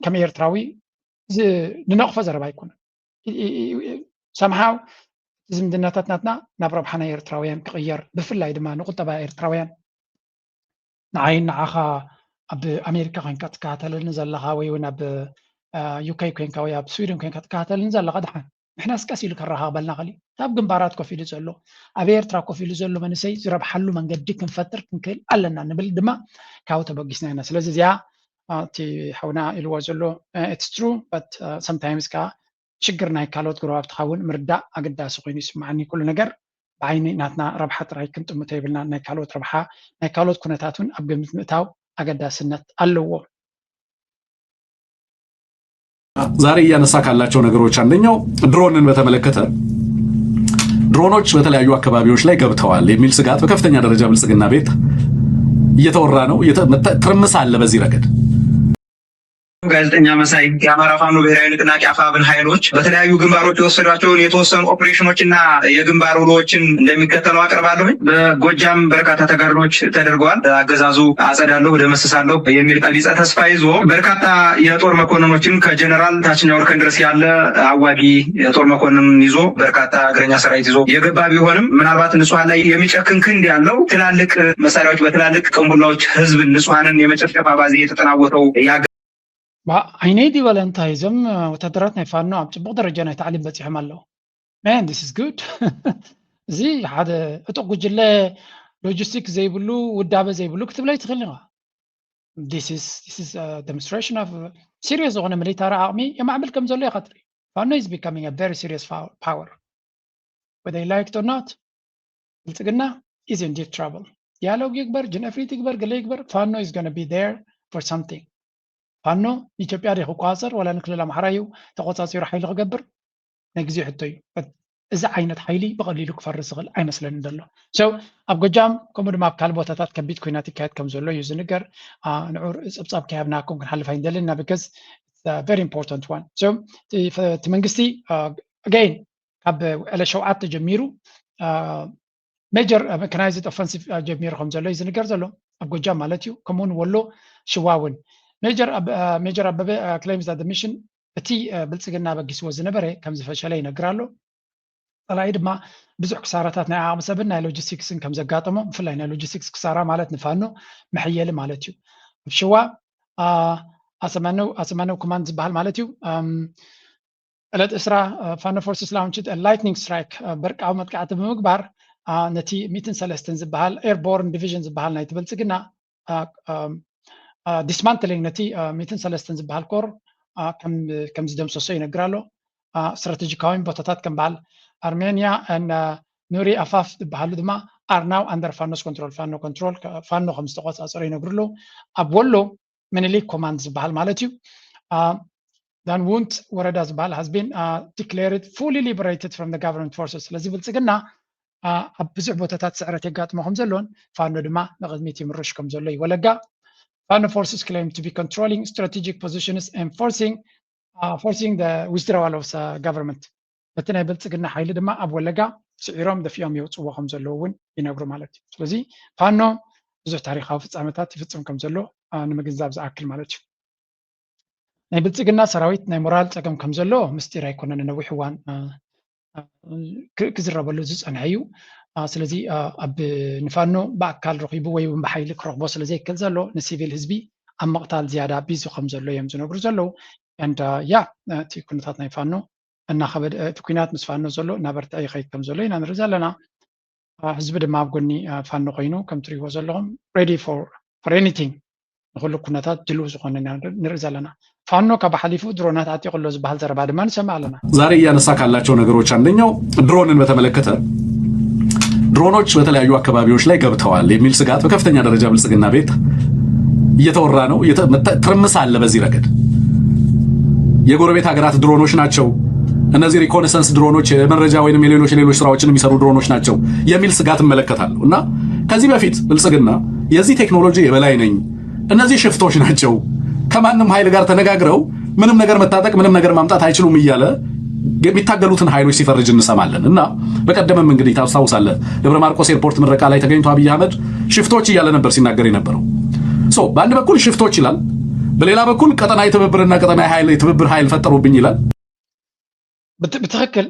ከም ኤርትራዊ ንነቕፎ ዘረባ ኣይኮነን somehow ዝምድናታት ናትና ናብ ረብሓ ናይ ኤርትራውያን ክቕየር ብፍላይ ድማ ንቁጠባ ኤርትራውያን ንዓይን ንዓኻ ኣብ ኣሜሪካ ኮይንካ ትከታተለኒ ዘለኻ ወይ እውን ኣብ ዩኬ ኮይንካ ወይ ኣብ ስዊድን ኮይንካ ትከታተለኒ ዘለኻ ድሓን ንሕና ስቀስ ኢሉ ከራኸበልና ኸሊ ኣብ ግንባራት ኮፍ ኢሉ ዘሎ ኣብ ኤርትራ ኮፍ ኢሉ ዘሎ መንእሰይ ዝረብሓሉ መንገዲ ክንፈጥር ክንክእል ኣለና ንብል ድማ ካብኡ ተበጊስና ኢና ስለዚ እዚኣ እቲ ሓውና ኢልዎ ዘሎ it's true but sometimes ከዓ ሽግር ናይ ካልኦት ጎረባብትኻ እውን ምርዳእ ኣገዳሲ ኮይኑ ይስማዓኒ ኩሉ ነገር ብዓይኒ ናትና ረብሓ ጥራይ ክንጥምቶ ይብልና ናይ ካልኦት ረብሓ ናይ ካልኦት ኩነታት እውን ኣብ ግምት ምእታው አገዳስነት አለዎ። ዛሬ እያነሳ ካላቸው ነገሮች አንደኛው ድሮንን በተመለከተ ድሮኖች በተለያዩ አካባቢዎች ላይ ገብተዋል የሚል ስጋት በከፍተኛ ደረጃ ብልጽግና ቤት እየተወራ ነው። ትርምስ አለ በዚህ ረገድ። ጋዜጠኛ መሳይ የአማራ ፋኖ ብሔራዊ ንቅናቄ አፋብን ኃይሎች በተለያዩ ግንባሮች የወሰዷቸውን የተወሰኑ ኦፕሬሽኖችና የግንባር ውሎችን እንደሚከተለው አቀርባለሁ። በጎጃም በርካታ ተጋድሎች ተደርገዋል። አገዛዙ አጸዳለሁ ደመስሳለሁ የሚል ቀቢጸ ተስፋ ይዞ በርካታ የጦር መኮንኖችን ከጀነራል ታችኛው እርከን ድረስ ያለ አዋጊ የጦር መኮንን ይዞ በርካታ እግረኛ ሰራዊት ይዞ የገባ ቢሆንም ምናልባት ንጹሃን ላይ የሚጨክን ክንድ ያለው ትላልቅ መሳሪያዎች በትላልቅ ቅንቡላዎች ህዝብ ንጹሃንን የመጨፍጨፍ አባዜ የተጠናወተው عيني دي فالنتايزم وتدرات نفانو عم تبغى درجة نتعلم بتيحم الله. Man, this is good. زي هذا أتوقع جل لوجيستيك زي بلو والدابة زي بلو كتب لي تخليها. This is a demonstration of serious on a military army. يا معمل كم زول خطري. فانو is becoming a very serious power. Whether they like it or not, بلتقنا is in deep trouble. يالو يكبر جنفريت يكبر قل يكبر فانو is gonna be there for something. فانو ኢትዮጵያ ሪኹ ቋፅር ወላ ንክልል ኣምሓራ እዩ ተቆፃፂሩ ሓይሊ ክገብር ነግዚኡ ሕቶ እዩ እዚ ዓይነት ሓይሊ ብቐሊሉ ክፈርስ ዝኽእል ኣይመስለንን ዘሎ ሶ ኣብ ጎጃም ከምኡ ድማ ኣብ ካልእ ቦታታት ከቢድ ኩናት ይካየድ ከም ዘሎ እዩ ዝንገር ንዑር ፀብፃብ ከያብናኩም ክንሓልፍ ኣይንደልና because it's a very important one so እቲ መንግስቲ again ካብ ዕለ ሸውዓተ ጀሚሩ major mechanized offensive ጀሚሩ ከም ዘሎ እዩ ዝንገር ዘሎ ኣብ ጎጃም ማለት እዩ ከምኡውን ወሎ ሽዋውን major አበበ claims that the mission እቲ ብልጽግና በጊስዎ ዝነበረ ከም ዝፈሸለ ይነግራሉ ጠላይ ድማ ብዙሕ ክሳራታት ናይ ዓቕሚ ሰብን ናይ ሎጂስቲክስን ከም ዘጋጠሞ ብፍላይ ናይ ሎጂስቲክስ ክሳራ ማለት ንፋኖ መሕየሊ ማለት እዩ ኣብ ሸዋ ኣሰማነው ኮማንድ ዝበሃል ማለት እዩ ዕለት እስራ ፋኖ ፎርስስ ላውንችድ ላይትኒንግ ስትራይክ በርቃዊ መጥቃዕቲ ብምግባር ነቲ 103 ዝበሃል ኤርቦርን ዲቪዥን ዝበሃል ናይ ብልጽግና dismantling ነቲ 103 ዝበሃል ኮር ከም ዝደምሰሶ ይነግራሉ ስትራቴጂካዊ ቦታታት ከም በዓል አርሜኒያ እና ኑሪ አፋፍ ዝበሃሉ ድማ are now under ፋኖስ control ፋኖ ከም ዝተቆፃፀሩ ይነግሩሉ ኣብ ወሎ ምኒልክ ኮማንድ ዝበሃል ማለት እዩ dan won't ወረዳ ዝበሃል has been declared fully liberated from the government forces ስለዚ ብልጽግና ኣብ ብዙሕ ቦታታት ስዕረት የጋጥሞ ከም ዘሎን ፋኖ ድማ ንቅድሚት ይምርሽ ከም ዘሎ ይወለጋ Fano forces claim to be controlling strategic positions and forcing the withdrawal of the government. በተና ብልጽግና ኃይል ድማ ኣብ ወለጋ ስዒሮም ደፊኦም ይወፅዎ ከም ዘለዉ እውን ይነግሩ ማለት እዩ ስለዚ ፋኖ ብዙሕ ታሪካዊ ፍጻመታት ይፍጽም ከም ዘሎ ንምግንዛብ ዝኣክል ማለት እዩ ናይ ብልጽግና ሰራዊት ናይ ሞራል ፀገም ከም ዘሎ ምስጢር ኣይኮነን ነዊሕ እዋን ክዝረበሉ ዝጸንሐ እዩ ስለዚ ኣብ ንፋኖ በአካል ረኺቡ ወይ ብሓይሊ ክረኽቦ ስለዘይክእል ዘሎ ንሲቪል ህዝቢ ኣብ መቕታል ዝያዳ ቢዙ ከም ዘሎ እዮም ዝነግሩ ዘለው and ያ እቲ ኩነታት ናይ ፋኖ እናኸበደ እቲ ኩናት ምስ ፋኖ ዘሎ እናበርትዐ ይኸይድ ከም ዘሎ ኢና ንርኢ ዘለና ህዝቢ ድማ ኣብ ጎኒ ፋኖ ኮይኑ ከም ትሪእዎ ዘለኹም ready for anything ንኩሉ ኩነታት ድልው ዝኾነ ንርኢ ዘለና ፋኖ ካብ ሓሊፉ ድሮናት ኣጥቂሎ ዝበሃል ዘረባ ድማ ንሰማ ኣለና ዛሬ እያነሳ ካላቸው ነገሮች አንደኛው ድሮንን በተመለከተ ድሮኖች በተለያዩ አካባቢዎች ላይ ገብተዋል የሚል ስጋት በከፍተኛ ደረጃ ብልጽግና ቤት እየተወራ ነው ትርምስ አለ በዚህ ረገድ የጎረቤት ሀገራት ድሮኖች ናቸው እነዚህ ሪኮኔሰንስ ድሮኖች የመረጃ ወይንም የሌሎች ስራዎችን የሚሰሩ ድሮኖች ናቸው የሚል ስጋት እመለከታለሁ እና ከዚህ በፊት ብልጽግና የዚህ ቴክኖሎጂ የበላይ ነኝ እነዚህ ሽፍቶች ናቸው ከማንም ኃይል ጋር ተነጋግረው ምንም ነገር መታጠቅ ምንም ነገር ማምጣት አይችሉም እያለ የሚታገሉትን ኃይሎች ሲፈርጅ እንሰማለን እና በቀደምም እንግዲህ ታውሳለህ ደብረ ማርቆስ ኤርፖርት ምረቃ ላይ ተገኝቶ አብይ አህመድ ሽፍቶች እያለ ነበር ሲናገር የነበረው ሶ በአንድ በኩል ሽፍቶች ይላል በሌላ በኩል ቀጠናዊ ትብብርና ቀጠናዊ ኃይል የትብብር ኃይል ፈጠሩብኝ ይላል بتخكل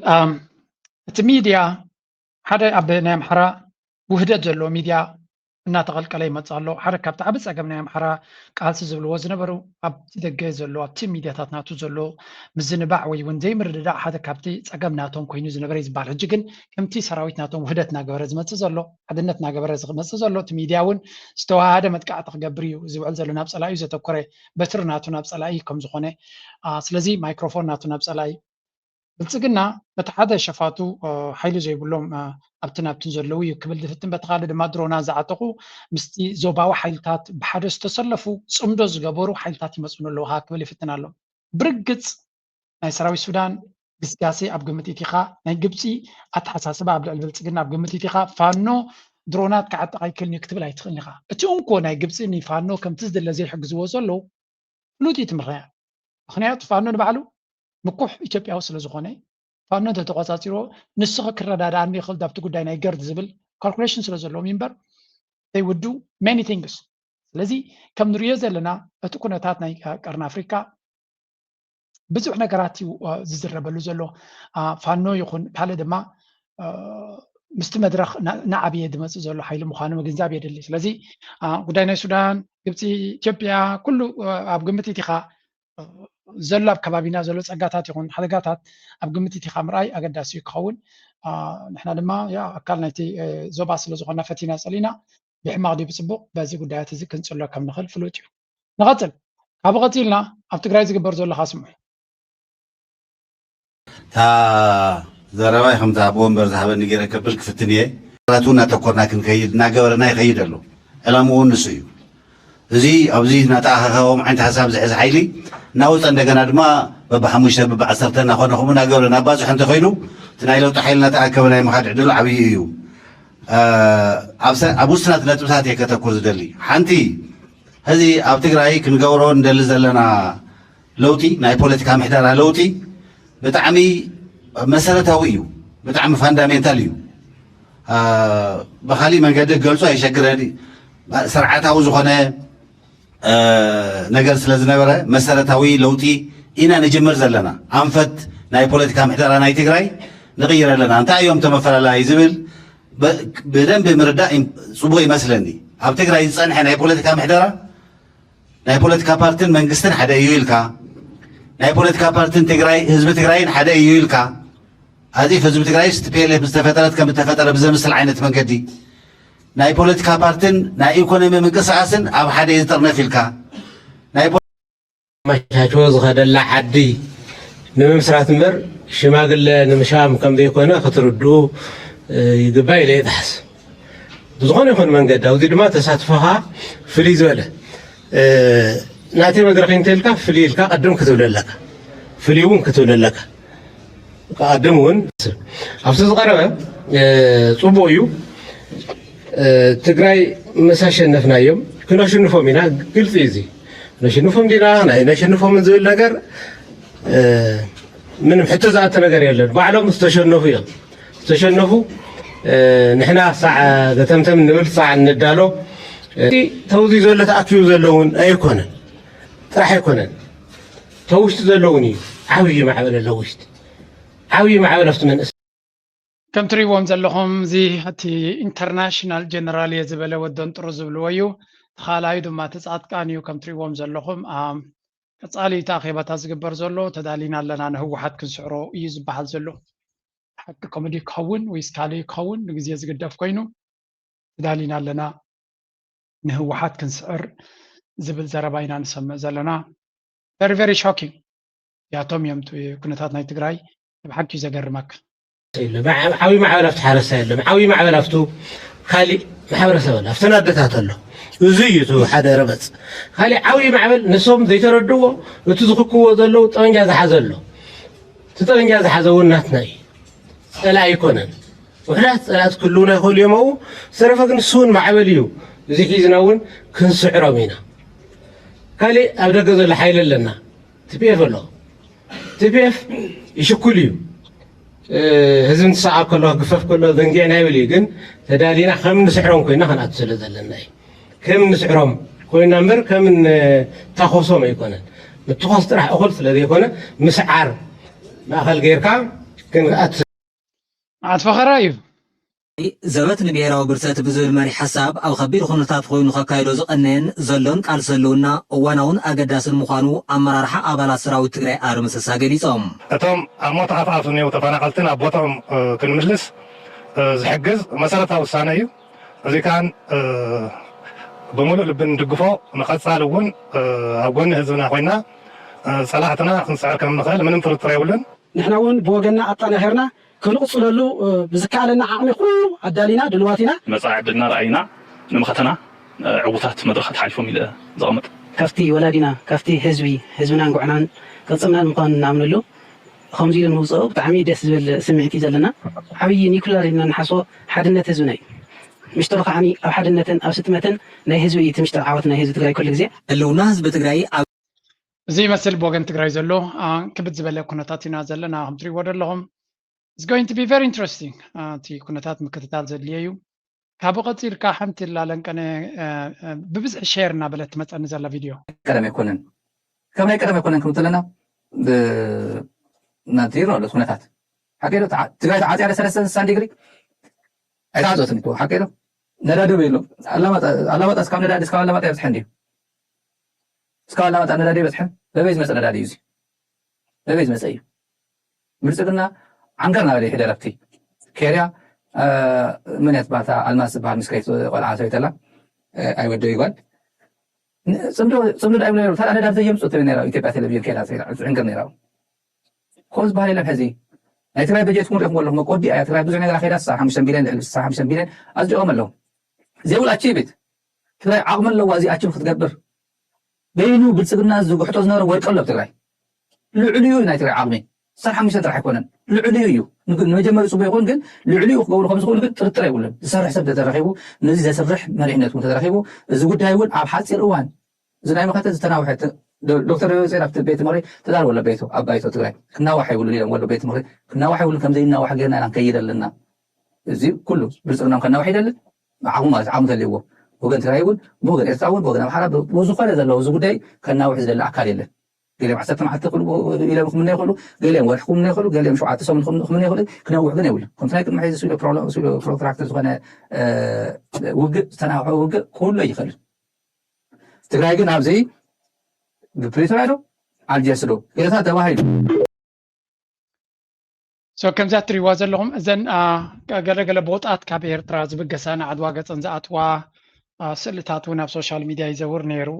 እቲ ሚድያ ሓደ ኣብ ናይ ኣምሓራ ውህደት ዘሎ ሚድያ እናተቐልቀለ ይመጽእ ኣሎ ሓደ ካብቲ ዓብ ፀገም ናይ ኣምሓራ ቃልሲ ዝብልዎ ዝነበሩ ኣብቲ ደገ ዘሎ ኣብቲ ሚድያታት ናቱ ዘሎ ምዝንባዕ ወይ እውን ዘይምርድዳእ ሓደ ካብቲ ፀገም ናቶም ኮይኑ ዝነበረ ዝበሃል ሕጂ ግን ከምቲ ሰራዊት ናቶም ውህደት እናገበረ ዝመጽእ ዘሎ ሓድነት እናገበረ ዝመጽእ ዘሎ እቲ ሚድያ እውን ዝተዋሃደ መጥቃዕቲ ክገብር እዩ ዝውዕል ዘሎ ናብ ፀላኢ ዘተኮረ በትሪ ናቱ ናብ ፀላኢ ከም ዝኾነ ስለዚ ማይክሮፎን ናቱ ናብ ፀላኢ ብልጽግና በቲ ሓደ ሸፋቱ ሓይሊ ዘይብሎም ኣብቲ ናብትን ዘለዉ እዩ ክብል ድፍትን በቲ ካልእ ድማ ድሮና ዝዓጠቑ ምስቲ ዞባዊ ሓይልታት ብሓደ ዝተሰለፉ ጽምዶ ዝገበሩ ሓይልታት ይመጽኡን ኣለዉ ክብል ይፍትን ኣሎ ብርግጽ ናይ ሰራዊት ሱዳን ግስጋሴ ኣብ ግምት ኢኻ ናይ ግብፂ ኣተሓሳስባ ኣብ ልዕሊ ብልጽግና ኣብ ግምት ኢኻ ፋኖ ድሮናት ክዓጥቕ ኣይክእልን እዩ ክትብል ኣይትኽእልን ኢኻ እቲ እንኮ ናይ ግብፂ ንፋኖ ከምቲ ዝደለ ዘይሕግዝዎ ዘለዉ ፍሉጢት ምክንያቱ ፋኖ ንባዕሉ ምኩሕ ኢትዮጵያዊ ስለ ዝኾነ ፋኖ ተተቆጻጺሮ ንስኸ ክረዳዳእኒ ይኽእል ዳብቲ ጉዳይ ናይ ገርድ ዝብል ካልኩሌሽን ስለ ዘለዎም እምበር they would do many things ስለዚ ከም ንሪኦ ዘለና እቲ ኩነታት ናይ ቀርኒ ኣፍሪካ ብዙሕ ነገራት እዩ ዝዝረበሉ ዘሎ ፋኖ ይኹን ካልእ ድማ ምስቲ መድረኽ ንዓብየ ድመፅእ ዘሎ ሓይሊ ምዃኑ ምግንዛብ የድሊ ስለዚ ጉዳይ ናይ ሱዳን ግብፂ ኢትዮጵያ ኩሉ ኣብ ግምት ኢኻ ዘሎ ኣብ ከባቢና ዘሎ ፀጋታት ይኹን ሓደጋታት ኣብ ግምት እቲ ከምርኣይ ኣገዳሲ ክኸውን ንሕና ድማ ያ ኣካል ናይቲ ዞባ ስለ ዝኾነ ፈቲና ፀሊና ብሕማቕ ድዩ ብፅቡቕ በዚ ጉዳያት እዚ ክንፅሎ ከም ንኽእል ፍሉጥ እዩ ንቐፅል ካብኡ ቀፂልና ኣብ ትግራይ ዝግበር ዘሎ ካስምዑ تا زرباي خمسة أبوهم برزها بنجيرة كبل كفتنية راتونا تكورنا كنكيد ناجورنا يخيد له إلا مو نسيو زي أبزي نتاخهم عند حساب زعز حيلي ناوت عندك أنا ما ببحمش ببعثرتنا خلنا خم ناجورنا باز حنت خيلو تنايلو تحيلنا تأكلنا محد عدل عبيو أبو سنة نتبسات يكتكور زدلي حنتي هذه أبتقرأي كنجورون دلز لنا لوتي ناي بوليتيكا محدارة لوتي بتعمي مسألة بتعمي فاندامنتاليو بخلي من قد قلتو يشكر هذه سرعتها وزخنا نقل سلازنا مسألة لوتي إنا نجمر زلنا أنفت ناي بوليتيكا محدارة ناي تقرأي نغير لنا أنت يوم تمثل لا يزبل بدن بمرداء صبوي مثلا أب تقرأي إنسان ناي بوليتيكا محدارة ناي بوليتيكا بارتن من قستن حدا يويلكا ناي بوليتيكا بارتن تقرأي حزب تقرأين حدا يويلكا هذه حزب تقرأي ستبيله بستفترات كم تفترة بزمس العينة من قدي ناي بوليتيكا بارتن ناي إيكونومي من قصة عسن أو حدا يترنا فيلكا ناي مشاكل غدا لا حدي نمسرات مر شماغل نمشام كم بيكونا خطردو يقباي لي تحس بزغون يكون من قد ودي ما تساتفها فلي زوله ناتي مدرخين تلك فليلك قدم كتب لك فليون كتب لك قدمون أفسد قربة صبويو تقرأي مساشن نفنا يوم كنا شنو منا قلت إيزي نشنو دينا نشنو من زول نجار من حتى ذات نجار يلا بعلهم استشنفوا استشنفوا نحنا ساعة تمتم نقول ساعة ندالو توزي زول تأكيو زلون أيكونن راح يكونن توشت زلوني عوي معبل اللوشت عوي معبل أفتمن كم تريوم زلهم زي هتي انترناشنال جنرال يزبل ودون ترزبل ويو خالاي دوما تسعات كانيو كم تريوم زلهم تسالي تاخيبا تازقبر زلو تدالينا لنا هو حد كنسعرو يزبحل زلو حق كوميدي كون ويسكالي كون نجزي يزقدف كوينو تدالينا لنا نهو حد كنسعر زبل زرباينا نسمع زلنا very very shocking يا توم يمتو كنتات ناي تقراي بحكي زقرمك معاوي معولفت حارس له معاوي معولفتو خالي محبرسه ولا افتنادتات له زيتو حدا ربط خالي عاوي معبل نسوم زي تردو وتزخكو زلو طنجا زحزلو تطنجا زحزوناتناي لا يكونن وحنات ثلاث كلنا كل يوم سرفق نسون معبليو زي حيزناون كنسعرو مينا خالي ابدا زل حيل لنا تبيف له تبيف يشكليو هزم تسعة كله قفف كله ذنجين هايولي جن تدالينا خم نسعرهم كوينا خنات سلزلنا كم نسعرهم كوينا مر كم تخصهم يكونن متخصص راح أقول سلذي يكونه مسعر ما أخل غير كام كن فخرايف زبط نبيرا وبرسات بزول ماري حساب أو خبير خنطات خوين خكايلو زقنن زلون قال سلونا واناون أقداس المخانو أمرار حق أبالا سراو تقرأ آرمس الساقليسهم أتوم أموت عطعتوني وتفانقلتنا بوطهم كنمجلس زحجز مسألة وسانيو زي كان بمولو لبن دقفو نقص علوون أقولنا هزونا خوينا صلاحتنا خنسعر كم نخيل من انطر يولن نحن ون بوجنا أطلنا هرنا كنقص له بذكاء عقلي كله عدالينا دلواتنا مصاعدنا رأينا نمختنا عبوتات مدرخة حالفهم إلى زغمت كفتي ولادنا كفتي حزبنا نقعنا قصمنا المقان نعمل له خمسين الموضوع بتعميد يسبل سمعتي زلنا حبي نيكولار إن نحسو حدنا حزبناي مش طرق عني أو حدنا أو ستمة ناي حزبي تمش تعاوتنا حزب تجري كل جزء اللي ناس بتجري زي مثل بوجن تجري زلوا كبت زبالة كنتاتنا زلنا هم تري ورد لهم It's going to be very interesting. تي كنتات مكتتال زليو كابوقت يركا حمت اللالن كان ببزع شيرنا بلت متى نزل فيديو كلام يكونن كم كلام يكونن كنت لنا ناتيرو ولا كنتات حكيلو تجاي تعاتي على 3 ديجري عايزو تنكو حكيلو ندادو بيلو علامات اسكام نداد اسكام علامات يبسحن دي اسكام علامات ندادي بسحن ببيز مثلا ندادي يوزي በቤት መጽይ ብልጽግና عنقرنا عليه حدرتي كيريا من يتبعها الماس بعد مسكيت ولا عسوي تلا أي ودي يقول صمدوا دائما يقول أنا دافع يمسو تبي نراو يتبع تلفزيون كذا عنقرنا نراو خوز بهاي لبهزي أتراي بجيت مور يقول لهم قدي أتراي بزعنا على خير الساعة 5 بلين الساعة 5 بلين أزجوا لهم زي ولا أشيبت تراي عقم لو وازي أشوف تقدر بينو بلصقنا زوج حطوا زنار ويقلب تراي لعليو نايتراي عقمي صار 5 راح يكونن لعليو نجمر صبي يكون كن لعليو قبل 5 يقول كنت ترى يقول صار حسب ترخيبو نزي سرح مريحنت مترخيبو زود هايون عب حاصل اوان زناي مخاته تناوحت دكتور زين في البيت مري تدار ولا بيته ابايته تراي كنا واحد يقول لي ولا بيت مري كنا واحد يقول كم زينا واحد غيرنا نكيد لنا زي كله بلصقنا كنا واحد يدل عم دليو وقنت رايون بوغن ارتاون بوغن حرب وزو خالد لو زو غداي كنا واحد زل اكل يله قال لهم حسيت ما حتى يقولوا الى من يقولوا قال لهم ورحكم من يقولوا قال لهم شو عاد تسوون من يقولوا كنا وحدنا يقول كنت هيك ما يسوي برولو سوي بروتراكتور زغنا وق تناوح وق كله يخل تግራይ ግን ኣብዚ ብፕሪቶሪያ አልጀርስ ዶ የታ ተባሂሉ ከምዛ ትሪዋ ዘለኹም እዘን ገለገለ ቦታት ካብ ኤርትራ ዝብገሳና ዓድዋ ገፅን ዝኣትዋ ስእልታት እውን ኣብ ሶሻል ሚድያ ይዘውር ነይሩ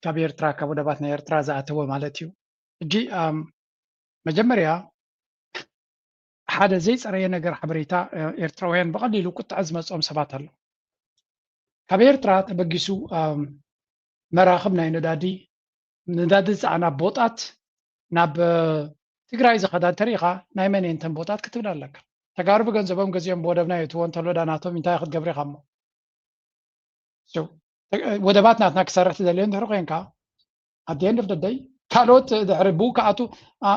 ካብ ኤርትራ ካብ ወደባት ናይ ኤርትራ ዝኣተወ ማለት እዩ እጂ መጀመርያ ሓደ ዘይፀረየ ነገር ሓበሬታ ኤርትራውያን ብቐሊሉ ቁጥዕ ዝመፅኦም ሰባት ኣሎ ካብ ኤርትራ ተበጊሱ መራኽብ ናይ ነዳዲ ዝፀዓና ቦታት ናብ ትግራይ ዝኸዳ ተሪኻ ናይ መን እንተን ቦታት ክትብል ኣለካ ተጋሩ ብገንዘቦም ገዚኦም ብወደብና የትዎ እንተሎ ዳናቶም እንታይ ክትገብሪ ኢኻ እሞ ወደባት ናትና ክሰርሕ ትዘልዮ እንድሕሪ ኮንካ at the end of the day ካልኦት ድሕሪ ብኡ ከኣቱ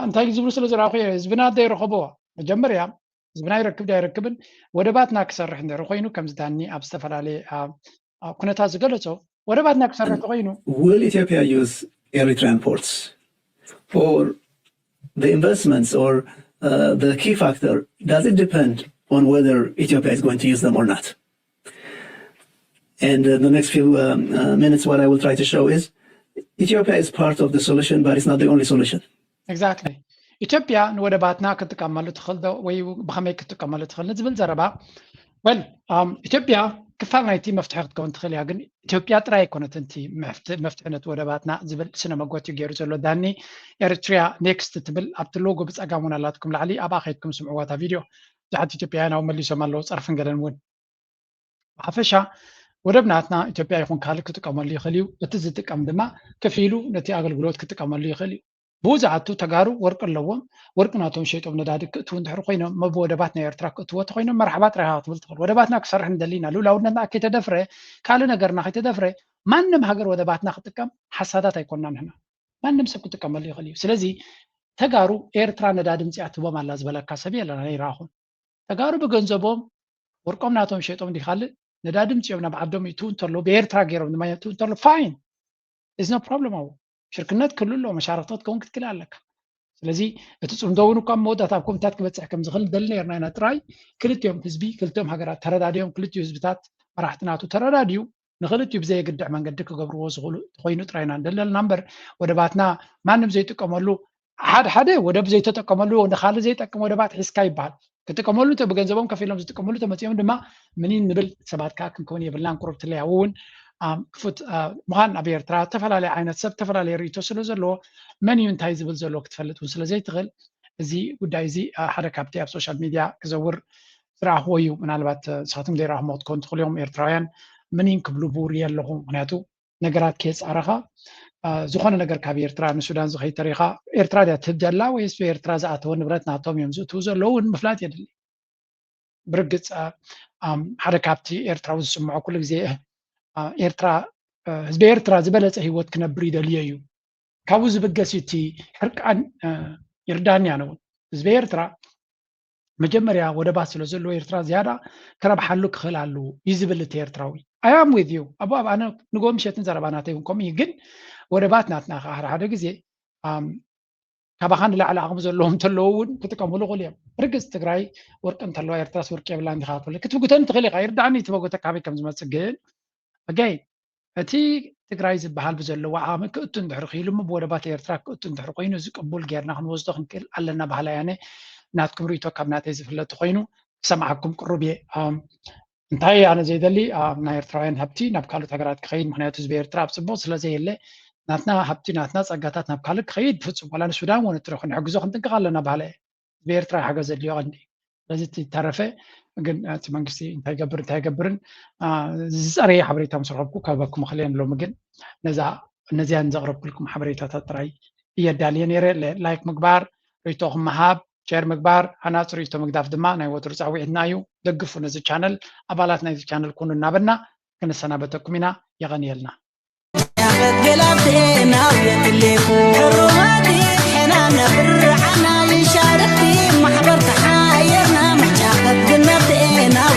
እንታይ ዝብሉ ስለ ዝረኣኹ ህዝብና ዘይረኸብዎ መጀመርያ ህዝብና ይረክብ ዳ ይረክብን ወደባትና ክሰርሕ እንድሕሪ ኮይኑ ከምዝታኒ ኣብ ዝተፈላለየ ኩነታት ዝገለፆ ወደባትና ክሰርሕ ኮይኑ will Ethiopia use Eritrean ports for the investments or the key factor does it depend on whether Ethiopia is going to use them or not? And the next few minutes what I will try to show is Ethiopia is part of the solution but it's not the only solution. Exactly. Ethiopia ንወደባትና ክትቀመሉ ትኽእል ወይ ብኸመይ ክትቀመሉ ትኽእል ንዝብል ዘረባ well ኢትዮጵያ ክፋል ናይቲ መፍትሒ ክትከውን ትኽእል እያ ግን ኢትዮጵያ ጥራይ ኣይኮነት እንቲ መፍትሕነት ወደባትና ዝብል ስነ መጎት እዩ ገይሩ ዘሎ ዳኒ ኤርትራ ኔክስት ትብል ኣብቲ ሎጎ ብፀጋም እውን ኣላትኩም ላዕሊ ኣብኣ ከይድኩም ስምዕዋ እታ ቪድዮ ብዙሓት ኢትዮጵያውያን ኣብኡ መሊሶም ኣለዉ ፀርፍን ገለን እውን ብሓፈሻ ወደብናትና ኢትዮጵያ ይኹን ካልእ ክጥቀመሉ ይኽእል እዩ እቲ ዝጥቀም ድማ ከፍ ኢሉ ነቲ ኣገልግሎት ክጥቀመሉ ይኽእል እዩ ብኡ ዝኣቱ ተጋሩ ወርቂ ኣለዎም ወርቂ ናቶም ሸይጦም ነዳዲ ክእትው እንድሕሪ ኮይኖም መብ ወደባት ናይ ኤርትራ ክእትዎ ተኮይኖም መርሓባ ጥራይካ ክትብል ትኽእል ወደባትና ክሰርሕ እንደሊና ልውላውነትና ከይተደፍረ ካልእ ነገርና ከይተደፍረ ማንም ሃገር ወደባትና ክጥቀም ሓሳዳት ኣይኮንና ንሕና ማንም ሰብ ክጥቀመሉ ይኽእል እዩ ስለዚ ተጋሩ ኤርትራ ነዳዲ ምፅያ ትቦም ኣላ ዝበለካ ሰብ የለና ይረኣኹን ተጋሩ ብገንዘቦም ወርቆም ናቶም ሸይጦም እንዲካልእ ነዳዲ ምፅኦም ናብ ዓዶም ይእትው እንተሎ ብኤርትራ ገይሮም ድማ ይእትው እንተሎ ፋይን ኢዝ ኖ ፕሮብለም ኣው ሽርክነት ክልሎ መሻርክቶት ከውን ክትክእል ኣለካ ስለዚ እቲ ፅምዶ እውን እኳ መወዳት ኣብ ኮሚታት ክበፅሕ ከም ዝኽእል ደሊ ነርና ኢና ጥራይ ክልቲኦም ህዝቢ ክልቲኦም ሃገራት ተረዳድዮም ክልቲኡ ህዝብታት መራሕቲ ናቱ ተረዳድዩ ንክልቲኡ ብዘየግድዕ መንገዲ ክገብርዎ ዝኽእሉ ኮይኑ ጥራይና ንደለልና እምበር ወደባትና ማንም ዘይጥቀመሉ ሓደ ወደብ ዘይተጠቀመሉ ንካልእ ዘይጠቅም ወደባት ሒዝካ ይበሃል ክጥቀመሉ እንተ ብገንዘቦም ከፍ ኢሎም ዝጥቀመሉ ተመፂኦም ድማ ምኒን ንብል ሰባት ከዓ ክንከውን የብልናን ቁሩብ ትለያ እውን ክፉት ምዃን ኣብ ኤርትራ ተፈላለየ ዓይነት ሰብ ተፈላለየ ርእይቶ ስለ ዘለዎ መን እዩ እንታይ ዝብል ዘሎ ክትፈልጥ እውን ስለዘይትኽእል እዚ ጉዳይ እዚ ሓደ ካብቲ ኣብ ሶሻል ሚድያ ክዘውር ዝረኣኽዎ እዩ ምናልባት ንስኻትኩም ዘይረኣኽሞ ክትኮኑ ትኽእሉ እዮም ኤርትራውያን ምኒን ክብሉ ብውርየ ኣለኹ ምክንያቱ ነገራት ከየፃረኻ ዝኾነ ነገር ካብ ኤርትራ ንሱዳን ዝኸይድ ተሪኻ ኤርትራ ድያ ትህብ ዘላ ወይስ ብኤርትራ ዝኣተወ ንብረት ናቶም እዮም ዝእትዉ ዘለዉ እውን ምፍላጥ የድሊ ብርግፅ ሓደ ካብቲ ኤርትራዊ ዝስምዖ ኩሉ ግዜ ኤርትራ ህዝቢ ኤርትራ ዝበለፀ ሂወት ክነብር ይደልየ እዩ ካብኡ ዝብገስ እቲ ሕርቃን ይርዳንያ ነው ህዝቢ ኤርትራ መጀመርያ ወደባት ስለ ዘለዎ ኤርትራ ዝያዳ ክረብሓሉ ክኽእል ኣለዎ እዩ ዝብል እቲ ኤርትራዊ ኣያም ዊዝ ዩ ኣቦ ኣነ ንጎም ሸትን ዘረባናተ ይኹን ከምኡ ግን ወደባት ናትና ሓደ ግዜ ካባኻ ንላዕሊ ኣቕሚ ዘለዎም እንተለዉ እውን ክጥቀምሉ ይኽእሉ እዮም ርግፅ ትግራይ ወርቂ እንተለዋ ኤርትራስ ወርቂ የብላ እንዲኻ ክትብል ክትብግተን ትኽእል ኢኻ ይርዳእኒ ትበጎተ ካበይ ከም ዝመፅእ ግን ኣጋይ أتي تقرأي زبحال بزلوا عام كأتون دحرق يلوم بوربات إيرترا كأتون دحرق ينو زق قبول جيرنا خن وزدق نكل علنا بحلا يعني ناتكم ريتو كابنات يزفلا تقينو سمعكم قربي انتهي أنا زي دلي نايرتراين هبتي نبكالو تقرأت خيد مخنياتو زبير تراب سبوت سلازي اللي ناتنا هبتي ناتنا سقطات نبكالك خيد فتسو ولا السودان ونترخ نعجزو خنتك علنا بحلا زبير ترا حاجة زي اللي غني لازم تتعرفه ግን እቲ መንግስቲ እንታይ ይገብርን ዝፀረየ ሓበሬታ ምስ ረኸብኩ ካብኩም ክልየን ሎሚ ግን ነዚያን ዘቕረብኩልኩም ሓበሬታታት ጥራይ እየዳልየ ነይረ ላይክ ምግባር ሪቶ ክመሃብ ሸር ምግባር ሃናፅ ሪቶ ምግዳፍ ድማ ናይ ወትሩ ፃዊዕትና እዩ ደግፉ ነዚ ቻነል ኣባላት ናይዚ ቻነል ኩኑ እናበልና ክንሰናበተኩም ኢና የቐኒየልና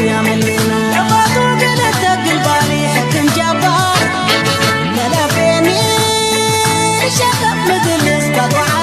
يا ملينا عبادو قلت قلبالي حكم جبار لا فيني شغب مثل استطاع